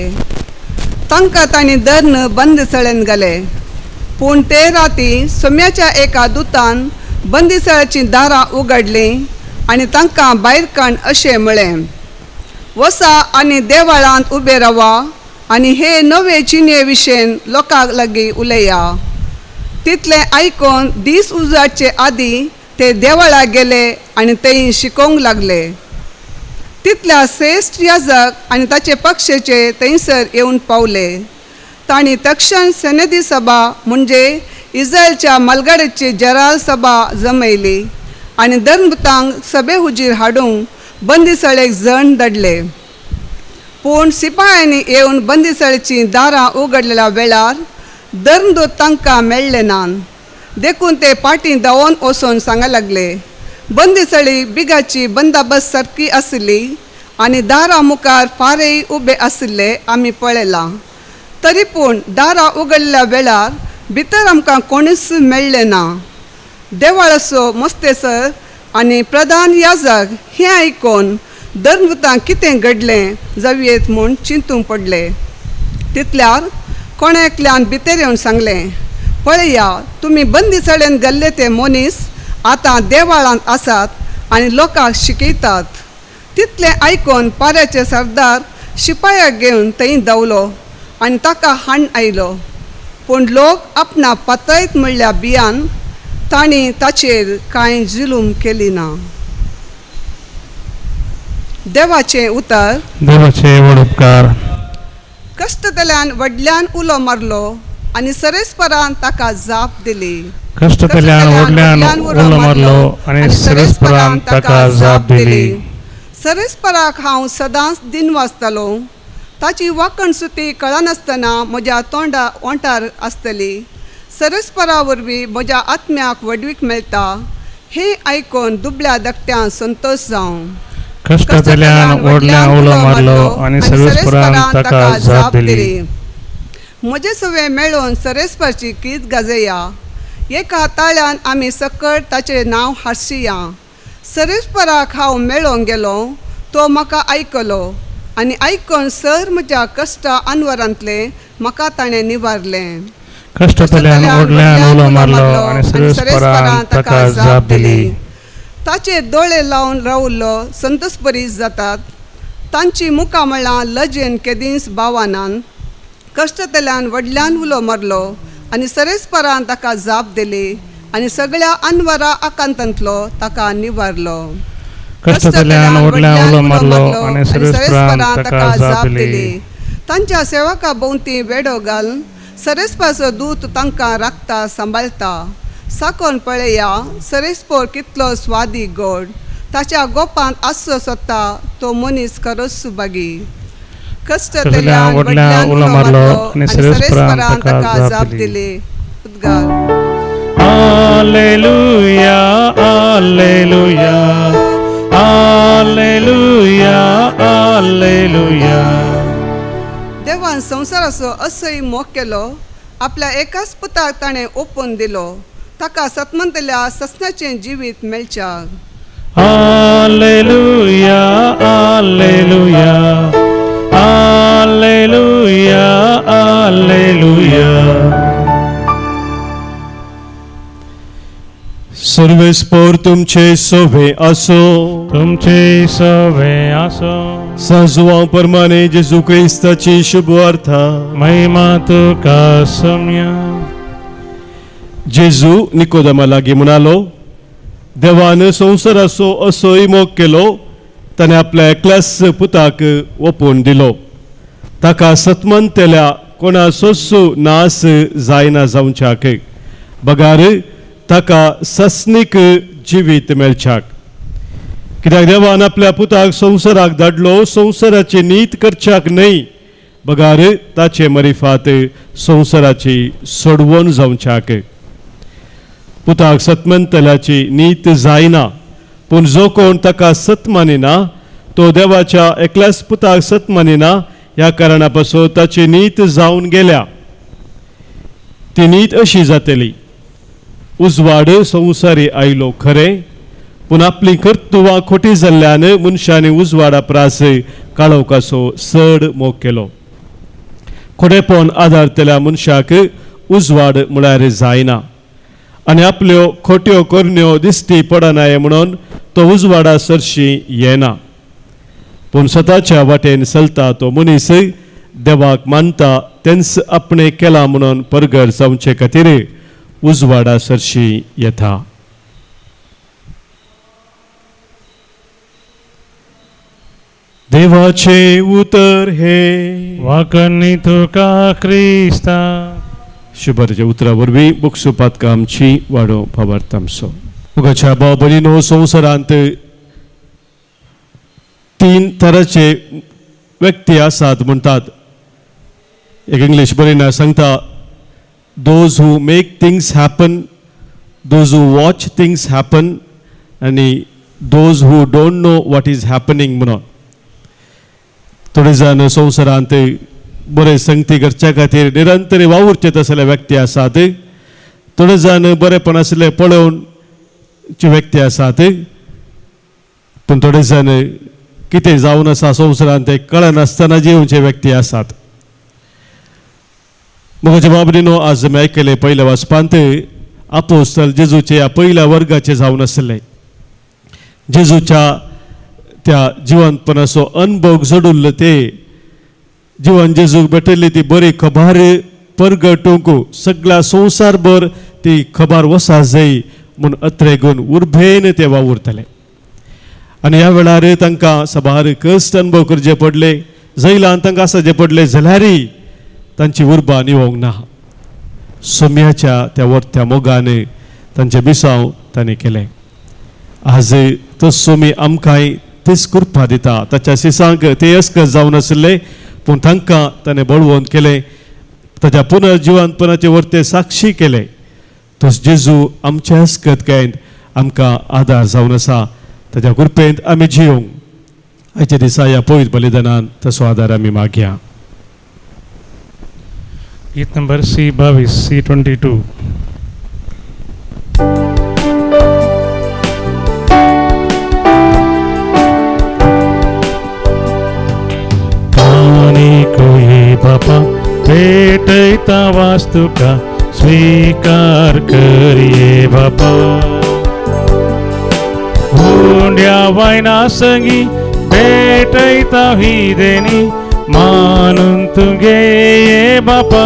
तांकां तांणी धर्न बंदीशाळेंत घाले. पूण ते राती सोम्याच्या एका दुतान बंदीशाळेचीं दारां उगडलीं आनी तांकां भायर काड अशें म्हळें, वसा आनी देवळांत उबे रावा आनी हे नवे चिन्ये विशयेन लोकां लागीं उलया. तितलें आयकून दीस उजाडचे आदीं ते देवळां गेले आनी थंय शिकोवंक लागले. तितल्या श्रेष्ठ याजक आनी ताचे पक्षाचे थंयसर येवन पावले. तांणी तक्षण सेनेदी सभा म्हणजे इस्रायलच्या मलगडेची जराल सभा जमयली आनी धर्मदूतांक सभे हुजीर हाडूंक बंदीशाळेक जण धाडले. पूण सिपायांनी येवन बंदीशाळेचीं दारां उगडलेल्या वेळार धर्मदूत तांकां मेळ्ळे नात. देखून ते पाटी धांवोन वचून सांगूंक लागले, बंदीशाळी बिगाची बंदाबस्त सारकी आसली आनी दारां मुखार फारेय उबे आशिल्ले आमी पळयलां. तरी पूण दारां उगडलेल्या वेळार भितर आमकां कोणूच मेळ्ळें ना. देवळाचो मस्तेसर आनी प्रधान याजक हें आयकून धर्मदूतांक कितें घडलें जावयेत म्हूण चिंतूंक पडले. तितल्यार कोणे एकल्यान भितर येवन सांगलें, पळया तुमी बंदीशाळेंत घाल्ले ते मनीस आतां देवळांत आसात आनी लोकांक शिकयतात. तितलें आयकून पाऱ्याचे सरदार शिपायाक घेवन थंय धांवलो आनी ताका हाण आयलो. पूण लोक आपणा पातळीत म्हणल्या बियान तांणी ताचेर कांय जुलूम केली ना. देवाचें उतर. देवाचे व्हड उपकार. कश्टतल्यान व्हडल्यान उलो मारलो आनी सरेस्परान ताका जाप दिली. कश्टतल्यान व्हडल्यान उलो मारलो आनी सरेस्परान ताका जाप दिली. सरेस्पराक हांव सदांच दिन वाचतालो. ताची वाकण सुती कळनासतना म्हज्या तोंडा ओंठार आसतली. सरेस्परा वरवीं म्हज्या आत्म्याक वडवीक मेळटा. हें आयकून दुबळ्या धाकट्यां संतोश जावं. कश्टतल्यान व्हडल्यान उलो मारलो आनी सरेस्परान ताका जाप दिली. म्हजे सवे मेळून सरेस्पराची कीत गाजया. एका ताळ्यान आमी सकट ताचें नांव हाडशिया. सरेस्पराक हांव मेळोंक गेलो, तो म्हाका आयकलो आनी आयकून सर म्हज्या कश्टा अनवरांतले म्हाका ताणें निवारलें. कष्टांतल्यान ओडल्यान उलो मारलो आनी सरेस्परान ताका जाप दिली. ताचे दोळे लावन रावल्लो संतोषपरी जातात. तांची मुखां म्हणल्यार लजेन केदीस भावानान कश्टांतल्यान व्हडल्यान उलो मारलो आनी सरेस्परान ताका जाप दिली आनी सगळ्या अनवरा आकांतांतलो ताका निवारलो. कष्टांतल्यान ओडल्यान उलो मारलो आनी सरेस्परान ताका जाप दिली. तांच्या सेवका भोवती वेडो घाल, सरेस्पाचो दूत तांकां राखता सांबाळटा. साकोन पळया, सरेस्पोर कितलो स्वादी गोड, ताच्या गोपांत आसचो सोदता तो मनीस खरोच सुभागी. कष्टांतल्यान व्हडल्यान उलो मारलो आनी सरेस्परान ताका जाप दिली. उद्गार. Hallelujah hallelujah hallelujah hallelujah. देवान संवसाराचो असोय मोग केलो, आपल्या एकाच पुताक ताणें ओपून दिलो, ताका सतमंतल्या ससनाचें जिवीत मेळच्याक. Hallelujah hallelujah hallelujah hallelujah. सर्वेस्पोर तुमचे सोवे असो. तुमचे सवे आसो. सांजुवां परमाणे जेजू क्रिस्ताची शुभवार्ता. महिमा तुका सम्य. जेजू निकोदेमा लागीं म्हणालो, देवान संवसाराचो असोय मोग केलो, ताणें आपल्या एकल्याच पुताक ओपून दिलो, ताका सतमंतल्या कोणाचोच नास जायना जावच्याक, बगार ताका ससनीक जिवीत मेळच्याक. कित्याक देवान आपल्या पुताक संवसाराक धाडलो संवसाराची नीत करच्याक न्हय, बगार ताचे मरिफात संवसाराची सोडवण जावच्याक. पुताक सतमंतल्याची नीत जायना, पूण जो कोण ताका सत मानिना तो देवाच्या एकल्याच पुताक सत मानिना, ह्या कारणा पासून ताची नीत जावन गेल्या. ती नीत अशी जातली, उजवाड संवसारी आयलो खरें, पूण आपली कर्तुवां खोटी जाल्ल्यान मनशांनी उजवाडा प्रास काळोखाचो चड मोग केलो. खोटेपण आदारतल्या मनशाक उजवाड म्हळ्यार जायना, आनी आपल्यो खोट्यो करण्यो दिश्टी पडनाय म्हणून तो उजवाडा सरशी येना. पूण स्वताच्या वाटेन चलता तो मनीस देवाक मानता तेंच आपणे केला म्हणून परगड जावचे खातीर उजवाडा सरशी येता. देवाचे उतर हे वाकणी तुका क्रिस्ता. शुभरच्या उतरा वरवीं बुकसुपातका आमची वाडो फावार्थ आमचो. मुगाच्या भाव भयणीनो, संवसारांत 3 तरांचे व्यक्ती आसात म्हणटात. एक इंग्लीश बरयणार सांगता, those who make things happen, those who watch things happen, आनी those who don't know what is happening म्हणून. थोडे जाण संवसारांत बरे संगती करच्या खातीर निरंतर वावुरचे तसले व्यक्ती आसात. थोडे जाण बरेपण आसले पळोवनचे व्यक्ती आसात, पूण थोडे जाण कितें जावन आसा संवसारांत ते कळनासतना जिवचे व्यक्ती आसात. म्हज्या बाबडीनो, आज आमी आयकले पयल्या वाचपांत आपोस्तल जेजूचे ह्या पयल्या वर्गाचे जावन आसले. जेजूच्या त्या जिवंतपणाचो अनुभव जडुल्लो ते जिवन जेजूक भेटल्ली ती बरी खबर परगटूंक सगळ्या संवसारभर ती खबर वसा जाय म्हूण अत्रेगून उर्बेन ते वावुरताले. आनी ह्या वेळार तांकां सभार कश्ट अनुभव करचे पडले, जैलान तांकां आसाचे पडले, जाल्यारय तांची उर्बा निवोंक ना. सोम्याच्या त्या वर्त्या मोगान तांचे बिसांव तांणी केले. आज तो सोमी आमकांय तीच कृपा दिता. ताच्या शिसांक ते अस्कत जावन आसले, पूण तांकां ताणें बळवंत केलें, ताच्या पुनर्जिवंतपणाचे वर्ते साक्षी केले. तोच जेजू आमच्या अस्कतकायेंत आमकां आदार जावन आसा. ताच्या कृपेंत आमी जिवंक आयच्या दिसा ह्या पवित्र बलिदानान तसो आदार आमी मागया. गीत नंबर C22, C22. भेटैता वास्तुका स्वीकार करिये बापा. हुंड्या वायना संगी भेटैता ही देणी मानून तुगे ये बापा.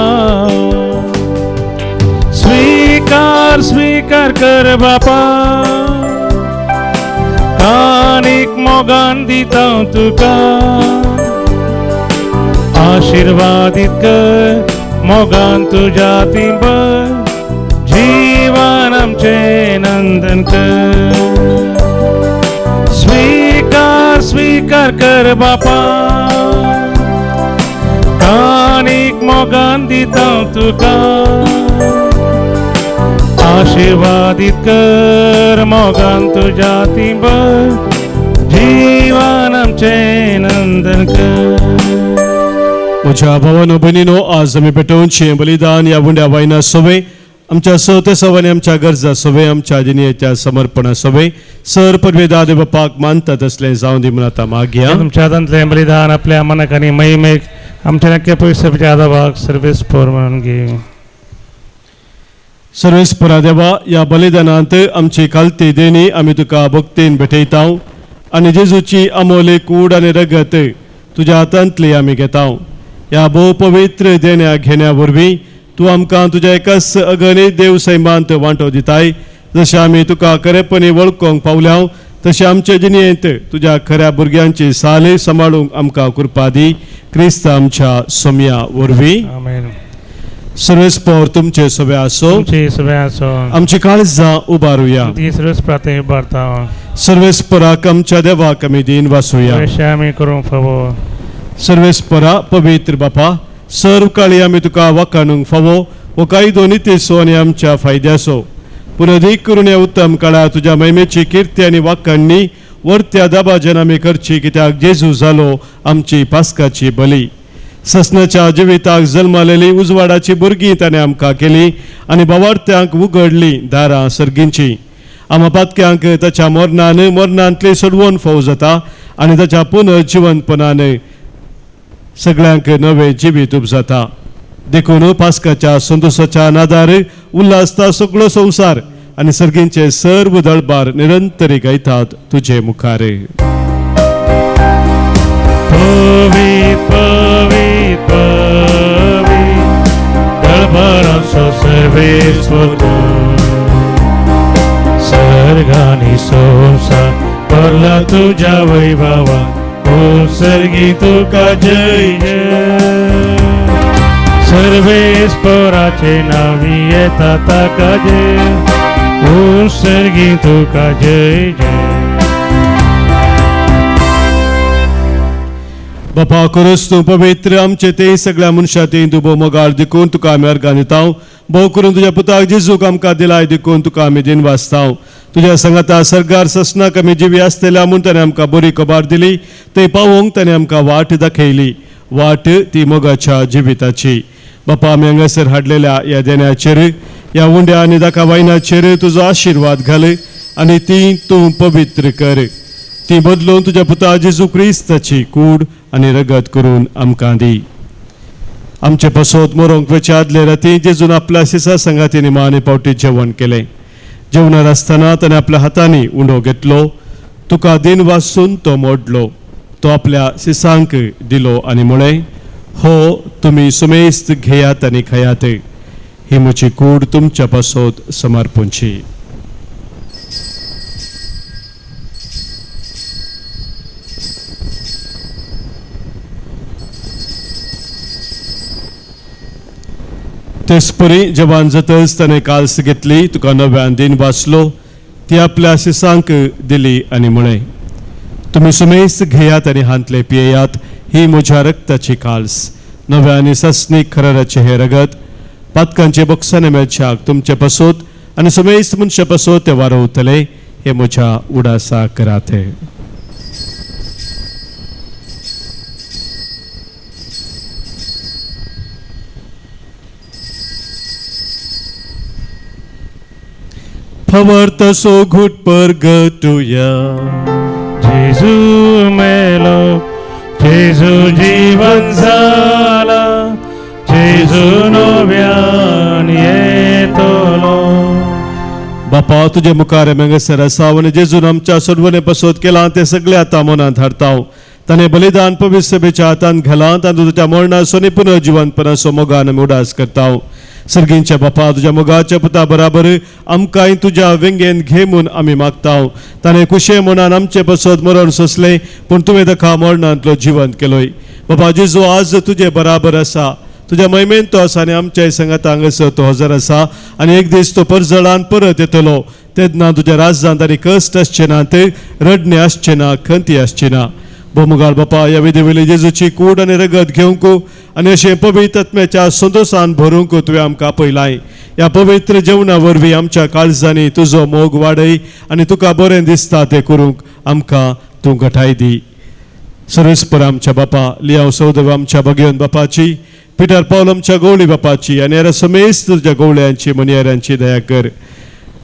स्वीकार स्वीकार कर बापा, कानिक मोगान दिता तुका. आशीर्वादित कर मोगान तुझ्या तिंबर, जीवन आमचे नंदन कर. स्वीकार स्वीकार कर बापा, कानिक मोगान दिता तुका. आशीर्वादित कर मोगान तुझ्या तिंबर, जीवन आमचे नंदन कर. म्हज्या भावानो भयणीनो, आज आमी पेटोवनचे बलिदान या बुंड्या वायना सोवे आमच्या सवते सवानी आमच्या गरजा सोवे आमच्या जिणेच्या समर्पणा सोवे सर परवेदा देव बापाक मानता तसले जावं दी म्हणून आता मागया. तुमच्या हातांतलें बलिदान आपल्या मनाक आनी महिमेक आमच्या नक्की पयसच्या आदाबाक सर्वेस पोर म्हणून घे. सर्वेस्परा देवा, या बलिदानांत आमची खालती देणी आमी तुका भक्तीन भेटयता आनी जेजूची अमोले कूड आनी रगत तुज्या हातांतली आमी घेता. या भोव पवित्र देण्या घेण्या वरवीं तूं आमकां तुज्या एकाच अगणित देव सैमांत वांटो दिताय. जशें आमी तुका खरेपणी वळखूंक पावल्या तशें आमचे जिणेंत तुज्या खऱ्या भुरग्यांची साल सांबाळूंक आमकां कृपा दी. क्रिस्त आमच्या सोम्या वरवीं. आमेन. सर्वेस्पर तुमचे सवे आसो. तुमची सगळ्या आसो. आमची काळजां उबारुया. ती सर्वच प्रार्थना उबारता. सर्वेस्पराक आमच्या देवाक आमी दिन वासुया. अशें आमी करूंक फावो. सर्वेस्परा पवित्र बापा, सर्व काळी आमी तुका वखाणूंक फावो वो काही दोनी तेसो आनी आमच्या फायद्याचो. पूण अदीक करून ह्या उत्तम काळार तुज्या महिमेची किर्ती आनी वाखाणणी वर्त्या दाबाजन आमी करची, कित्याक जेजू जालो आमची पास्काची बली. ससनाच्या जिविताक जल्मलेली उजवाडाची भुरगीं ताणें आमकां केली आनी भावार्थ्यांक उगडली दारां सर्गींची. आम्हा पातक्यांक ताच्या मरणांतली सोडवून फाव जाता आनी ताच्या पुनर्जिवंतपणान सगळ्यांक नवे जिवीत उपजाता. देखून पास्काच्या संतोशाच्या नादार उल्हासता सगळो संवसार आनी सर्गींचे सर्व दळबार निरंतरी गायतात तुजे मुखार. पवित पवित पवित दळबारांचो सर्वेस्वर तूं. सर्गांनी संवसार भरला तुज्या वैभवा. सर्गी तुका जय जय. सर्वेस्पराचे नावी येता ताका जय. सर्गी तुका जय जय. बापा, करूस तूं पवित्र आमचे ते सगळ्या मनशां ते दुबो मोगाळ देखून तुका आमी अर्गां दिता. भोव करून तुज्या पुताक जेजूक आमकां दिलाय देखून तुका आमी दिन वाचता. तुज्या संगाता सरकार ससनाक आमी जिवी आसतल्या म्हूण ताणें आमकां बरी खबर दिली. ते पावोवंक ताणें आमकां वाट दाखयली. वाट ती मोगाच्या जिविताची. बापा, आमी हांगासर हाडलेल्या ह्या देण्याचेर ह्या उंड्या आनी ताका वायनाचेर तुजो आशिर्वाद घाल आनी ती तूं पवित्र कर. ती बदलून तुज्या पुता जेजू क्रिस्ताची कूड आनी रगत करून आमकां दी. आमचे पसोत मोरोंक वेच्या आदले राती जेजून आपल्या सिसा संगाती निमाणे पावटी जेवण केलें. जेवणार आसतना ताणें आपल्या हातांनी उंडो घेतलो. तुका दिन वाचून तो मोडलो. तो आपल्या सिसांक दिलो आनी म्हळें, हो, तुमी सुमेस्त घेयात आनी खायात. ही म्हजी कूड तुमच्या पासोत समर्पूंची. तेसपरी जवान जातच ताणें काल्स घेतली. तुका नव्यान दिन वाचलो. ती आपल्या सिसांक दिली आनी म्हळें, तुमी सुमेस्त घेयात आनी हांतले पियेयात. ही म्हज्या रक्ताची काल्स, नव्या आनी सस्नीक खराराचे हे रगत. पातकांचे बक्षाने मेळच्याक तुमचे पासोत आनी सुमेस्त मनशा पासोत ते वारोवतले. हे म्हज्या उडासा करात. favor तसो घुट परगटुया. जेजू मेलो, जेजू जीवन जाला, जेजू नव्यान येतलो. बापा तुझे मुखार मेंगसर असाव आणि जेजून आमच्या सर्वने पसोत केला ते सगळे आता मनात हाडताव. ताणे बलिदान पवित्र सभेच्या हातान घाला तांदूळ तुझ्या मरणासोनी पुनर्जीवनपणाचो मोगान आमी उडास करताव. सर्गींच्या बापा तुझ्या मोगाच्या पुता बराबर आमकांय तुझ्या व्यंगेन घे म्हूण आमी मागताव. ताणे कुशे मनान आमचे पसोत मरण सोंसले पूण तुवें ताका मरणांतलो जिवंत केलोय. बापा जेजू आज तुझे बराबर आसा, तुझ्या महिमेन तो आसा आनी आमच्या संगत हांगासर तो हजर आसा आनी एक दीस तो परजळान परत येतलो. तेन्ना तुज्या राज्यांत आनी कश्ट आसचे ना, ते रडणे आसचे ना, खंती आसची ना. भोमुगाल बापा ह्या विधेवेली जेजूची कूड आनी रगत घेवंक आनी अशें पवित्र आत्म्याच्या संतोषान भरूंक तुवें आमकां पयलाय. ह्या पवित्र जेवणा वरवीं आमच्या काळजांनी तुजो मोग वाडय आनी तुका बरें दिसता तें करूंक आमकां तूं घटाय दी. सर्वेस्पर आमच्या बापा, लियाव सौदव आमच्या भगियन बापाची, पिटर पावल आमच्या गवळी बापाची आनी हेर समेस्त तुज्या गवळ्यांची मनियारांची दया कर.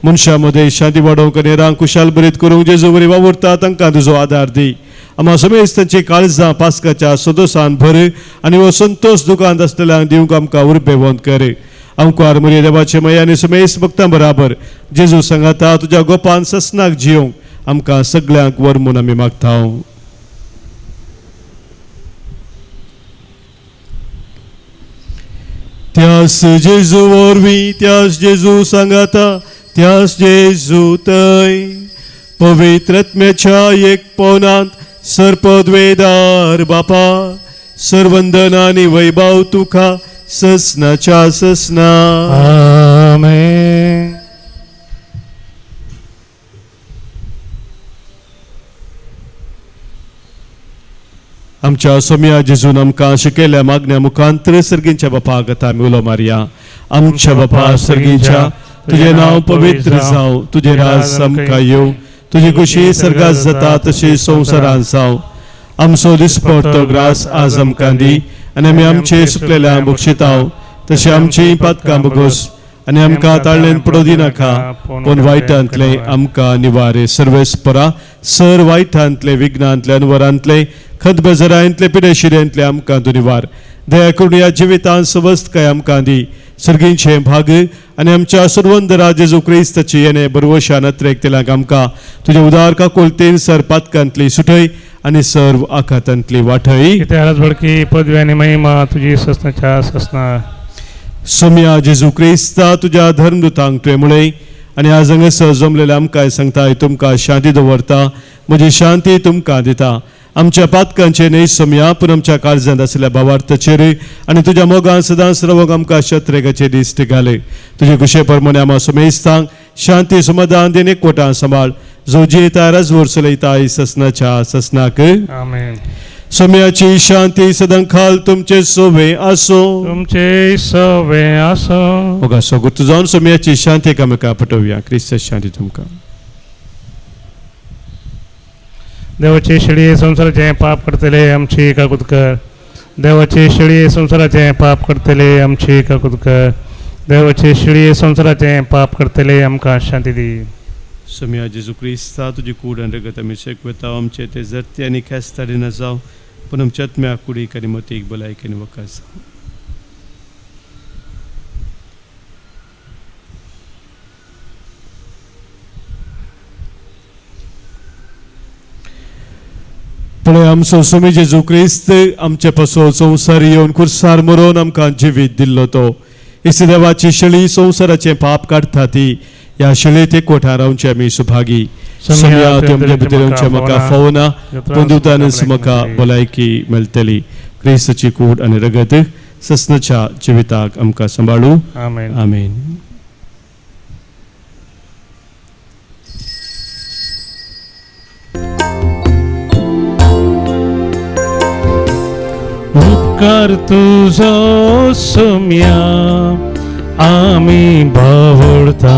मनशामध्ये शांती वाडोवंक आनी हेरांक कुशाल बरीत करूंक जेजू बरी वावुरता तांकां तुजो आदार दी. आम्हा समेस्त तांची काळजां पास्काच्या संतोषान भर आनी हो संतोष दुकांत आसलेल्यांक दिवंक आमकां उर्बेवंत कर. आमकां मरी देवाचे मया आनी समेस्त भक्तां बराबर जेजू सांगाता तुज्या गोपान ससनाक जियोंक आमकां सगळ्यांक वर म्हूण आमी मागताव. त्यास जेजू वरवीं, त्यास जेजू सांगाता, त्यास जेजू थंय पवित्र आत्म्याच्या एकपणांत सर्पद्वेदार बापा, सर्वंदन आनी वैभव तुका ससनाच्या ससना. आमेन. आमच्या सोम्या जेजून आमकां शिकयल्या मागण्या मुखांतर सर्गींच्या बापाक आतां आमी उलो मारया. आमच्या बापा सर्गींच्या, तुझे नांव पवित्र जावं, तुझे राज आमकां येवं, तुजी खुशी सर्गात जाता तशी संवसारांत जावं. आमचो दिसपडटो ग्रास आज आमकां दी आनी आमी आमचे सुकलेल्यांक बक्षिताव, तशें आमची पातकां बगोस आनी आमकां ताळणेन पडोवं दिनाका, पूण वायटांतले आमकां निवारे. सर्वेस्परा सर वायटांतले, विघ्नांतले, अनवरांतले, खत बेजारांतले, पिडेशिरेंतले आमकां तूं निवार. दया करून ह्या जिवितांत सवस्त काय आमकां दी. सर्गींचे भाग आनी आमच्या सर्वंदरा जेजू क्रिस्ताची येणे बरवशा नत्रेक तेलांक आमकां तुज्या उदार काकुलतेन सर पातकांतली सुटय आनी सर्व आखातांतली वाटय. कित्याक बडकी पदवी आनी महिमा तुजी ससनाच्या ससना. सोम्या जेजू क्रिस्ता तुज्या धर्मदुतांक तुवें म्हळें आनी आज हांगासर जमलेल्या आमकां सांगताय, तुमकां शांती दवरता, म्हजी शांती तुमकां दिता. आमच्या पातकांचे न्हय सोम्या, पूण आमच्या काळजांत आसलेल्या भावार्थाचेर आनी तुज्या मोगान सदांच रावंक आमकां शत्रेगाचे दिश्ट घाले. तुजे कुशे प्रमाणे आम्हा समेस्तांक शांती समाधान देन एकवटां सांबाळ, जो जियेता राजवोर चलयताय ससनाच्या ससनाक. आमेन. सोम्याची शांती सदांखाल तुमचे सोबे आसो. तुमचे सवे आसो. मोगा सोगूत जावन सोम्याची शांती एकामेकां पटोवया. क्रिस्त शांती तुमकां. देवाचे शेळये संसाराचे पाप करतले आमची काकूत कर. देवाचे शेळये संसाराचे पाप करतले आमची काकूत कर. देवाचे शेळये संसाराचे पाप करतले आमकां शांती दी. सोम्या जेजू क्रिस्ता तुजी कूड आनी रगत आमी शेकवेता. आमचे ते जरते आनी खेस्तारी न जावं, पूण आमच्या आत्म्याक कुडीक आनी मतीक भलायकी आनी वखद जावं. पळय आमचो सोमी जेजू क्रिस्त आमचे पासो संवसार येवन खुर्सार मरोवन आमकां जिवीत दिल्लो तो. इस देवाची शेळी संवसाराचें पाप काडटा ती. ह्या शेळयेत एकवटां रावचे आमी सुभागी. सोम्या तूं आमचे भितर येवचें म्हाका फावना, पूण दिवतानच म्हाका भलायकी मेळटली. क्रिस्ताची कूड आनी रगत ससनाच्या जिविताक आमकां सांबाळू. आमेन. आमेन. उपकार तुजो सोम्या आमी भावुरता,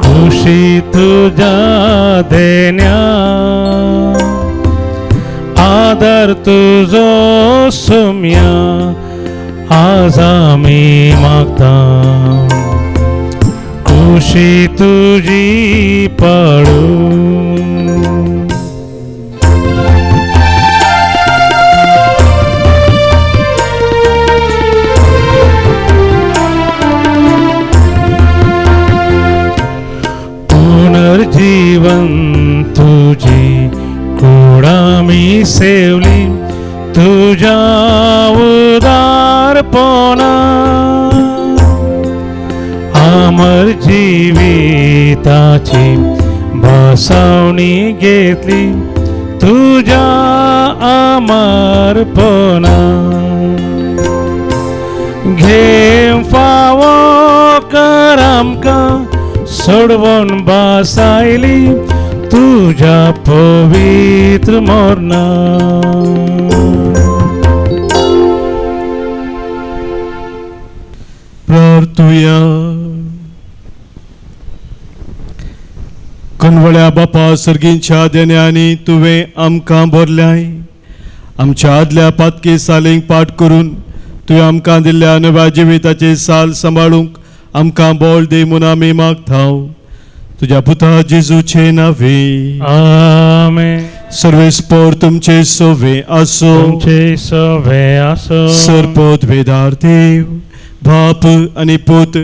खुशी तुज्या देण्या आदर तुजो सोम्या आज आमी मागता, खुशी तुजी पडू. सेवली तुझ्या उदारपणा अमर जीविताची बसवणी घेतली तुझ्या अमरपणा घे फावो कर आमकां सोडवून बसायली तुझ्या पवित्र मरणा प्रार्थुया. कनवळ्या बापा सर्गींच्या देण्यानी तुवें आमकां भरल्याय. आमच्या आदल्या पातकी सालींक पाठ करून तुवें आमकां दिल्ल्या नव्या जिविताचे साल सांबाळूंक आमकां बोल दी म्हूण आमी मागतांव तुझ्या पुता जेजूचे नावे. आमेन. सर्वेस्पोर तुमचे सोवे आसो. तुमचे सवे आसो. सरपोत वेदार देव बाप आनी पूत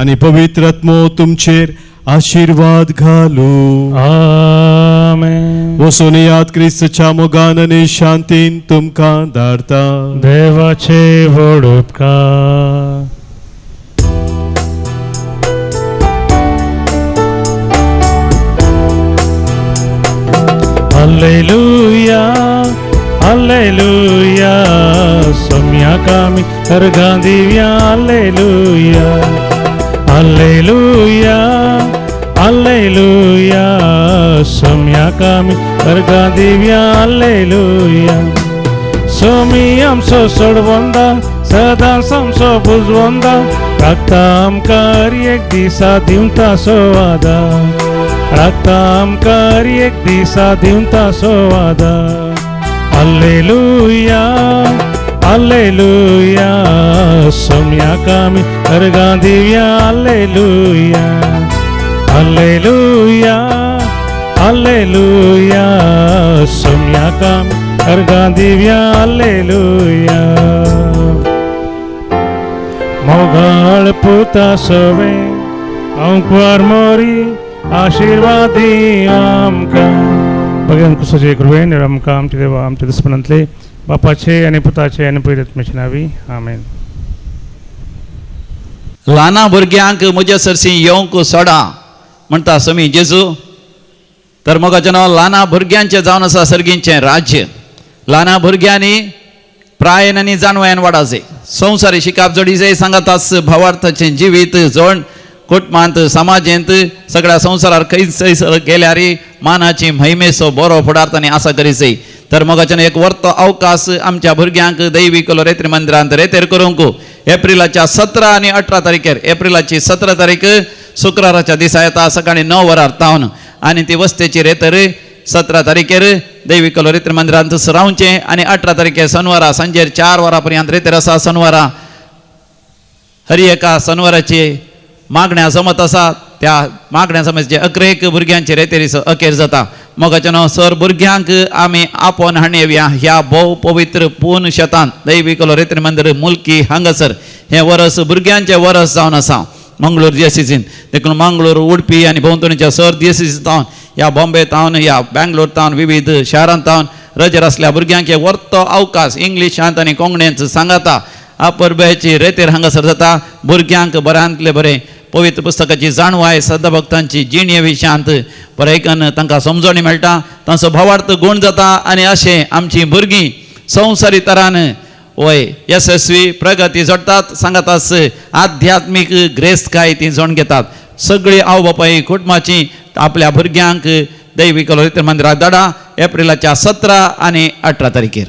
आनी पवित्र आत्मो तुमचेर आशीर्वाद घालू. आमेन. वचून याद क्रिस्तच्या मोगान आनी शांतीन तुमकां धाडटा. देवाचे व्हड उपकार. हालेलुया हालेलुया सोम्याक आमी अर्घां दिवया. हालेलुया हालेलुया हालेलुया सोम्याक आमी अर्घां दिवया. हालेलुया सोमी आमचो सोडवंदा सदां आमचो बुजवंदा राखता आमकां एक दिसा दिवता सोवादा. राखता आमकां एक दिसा दिवता सोवादा. हालेलुया हालेलुया सोम्याक आमी अर्घां दिवया. हालेलुया हालेलुया हालेलुया सोम्याक आमी अर्घां दिवया. हालेलुया मोगाळ पुता सोवे अंकवार मोरी आशीर्वादी आमकां. भगवान कुसाचे कृपेन आमकां आमचे देवा आमच्या दुस्मनांतले बापाचे आनी पुताचे आनी पवित्र आत्म्याचे नांवी. आमेन. ल्हाना भुरग्यांक म्हज्या सरसी येवंक सोडा म्हणटा स्वामी जेजू. तर मोगाचें नांव ल्हाना भुरग्यांचें जावन आसा सर्गींचें राज्य. ल्हाना भुरग्यांनी प्रायेन आनी जाणवयान वाडाचे संवसारी शिकाप जोडीचे सांगातास भावार्थाचें जिवीत जोड कुटुंबांत समाजेंत सगळ्या संवसारार खंयसर गेल्यार मानाची महिमेचो बरो फुडारतानी आसा करीचे. तर मोगाच्यान एक वर्तो अवकाश आमच्या भुरग्यांक दैवीक रेत्री मंदिरांत रेतेर करूंक एप्रिलाच्या 17 आनी 18 तारखेर. एप्रिलाची 17 तारीख शुक्राराच्या दिसा येता सकाळी 9 वरार तावन आनी ती वस्तेची रेतर 17 तारखेर दैवीक रेत्री मंदिरांत रावचें आनी 18 तारखेर शनिवारा सांजेर 4 वरां पर्यंत रेतेर आसा. शनिवारा हरी एका शनिवाराची मागण्या जमत आसा. त्या मागण्या समजचे 11 भुरग्यांचे रेतेरीस अखेर जाता. मोगाचें नांव सर भुरग्यांक आमी आपोवन हाडून येवया ह्या भोव पवित्र पूर्ण शेतांत. दैवीक रेत्री मंदिर मुल्की हांगासर हें वर्स भुरग्यांचें वर्स जावन आसा मंगळूर डिओसिसीन. देखून मंगळूर उडपी आनी भोंवतणीच्या सर डिओसिसी तावन ह्या बॉम्बे तावन ह्या बँगलोर तावन विविध शारांत तावन रजेर आसल्या भुरग्यांक वर्तो अवकाश इंग्लिशांत आनी कोंकणींत सांगाता. अपरबेची रेतेर हांगासर जाता. भुरग्यांक बऱ्यांतले बरें पवित्र पुस्तकाची जाणवाय सद्भक्तांची जिणे विशयांत बरेंकन तांकां समजणी मेळटा. तांचो भावार्थ गुण जाता आनी अशें आमचीं भुरगीं संवसारी तरान वय यशस्वी प्रगती जोडटात. सांगातास आध्यात्मीक ग्रेस्तकाय ती जोड घेतात. सगळीं आवय बापाय कुटुंबाची आपल्या भुरग्यांक दैवीक रेत्री मंदिरांत धाडा एप्रिलाच्या 17 आनी 18 तारखेर.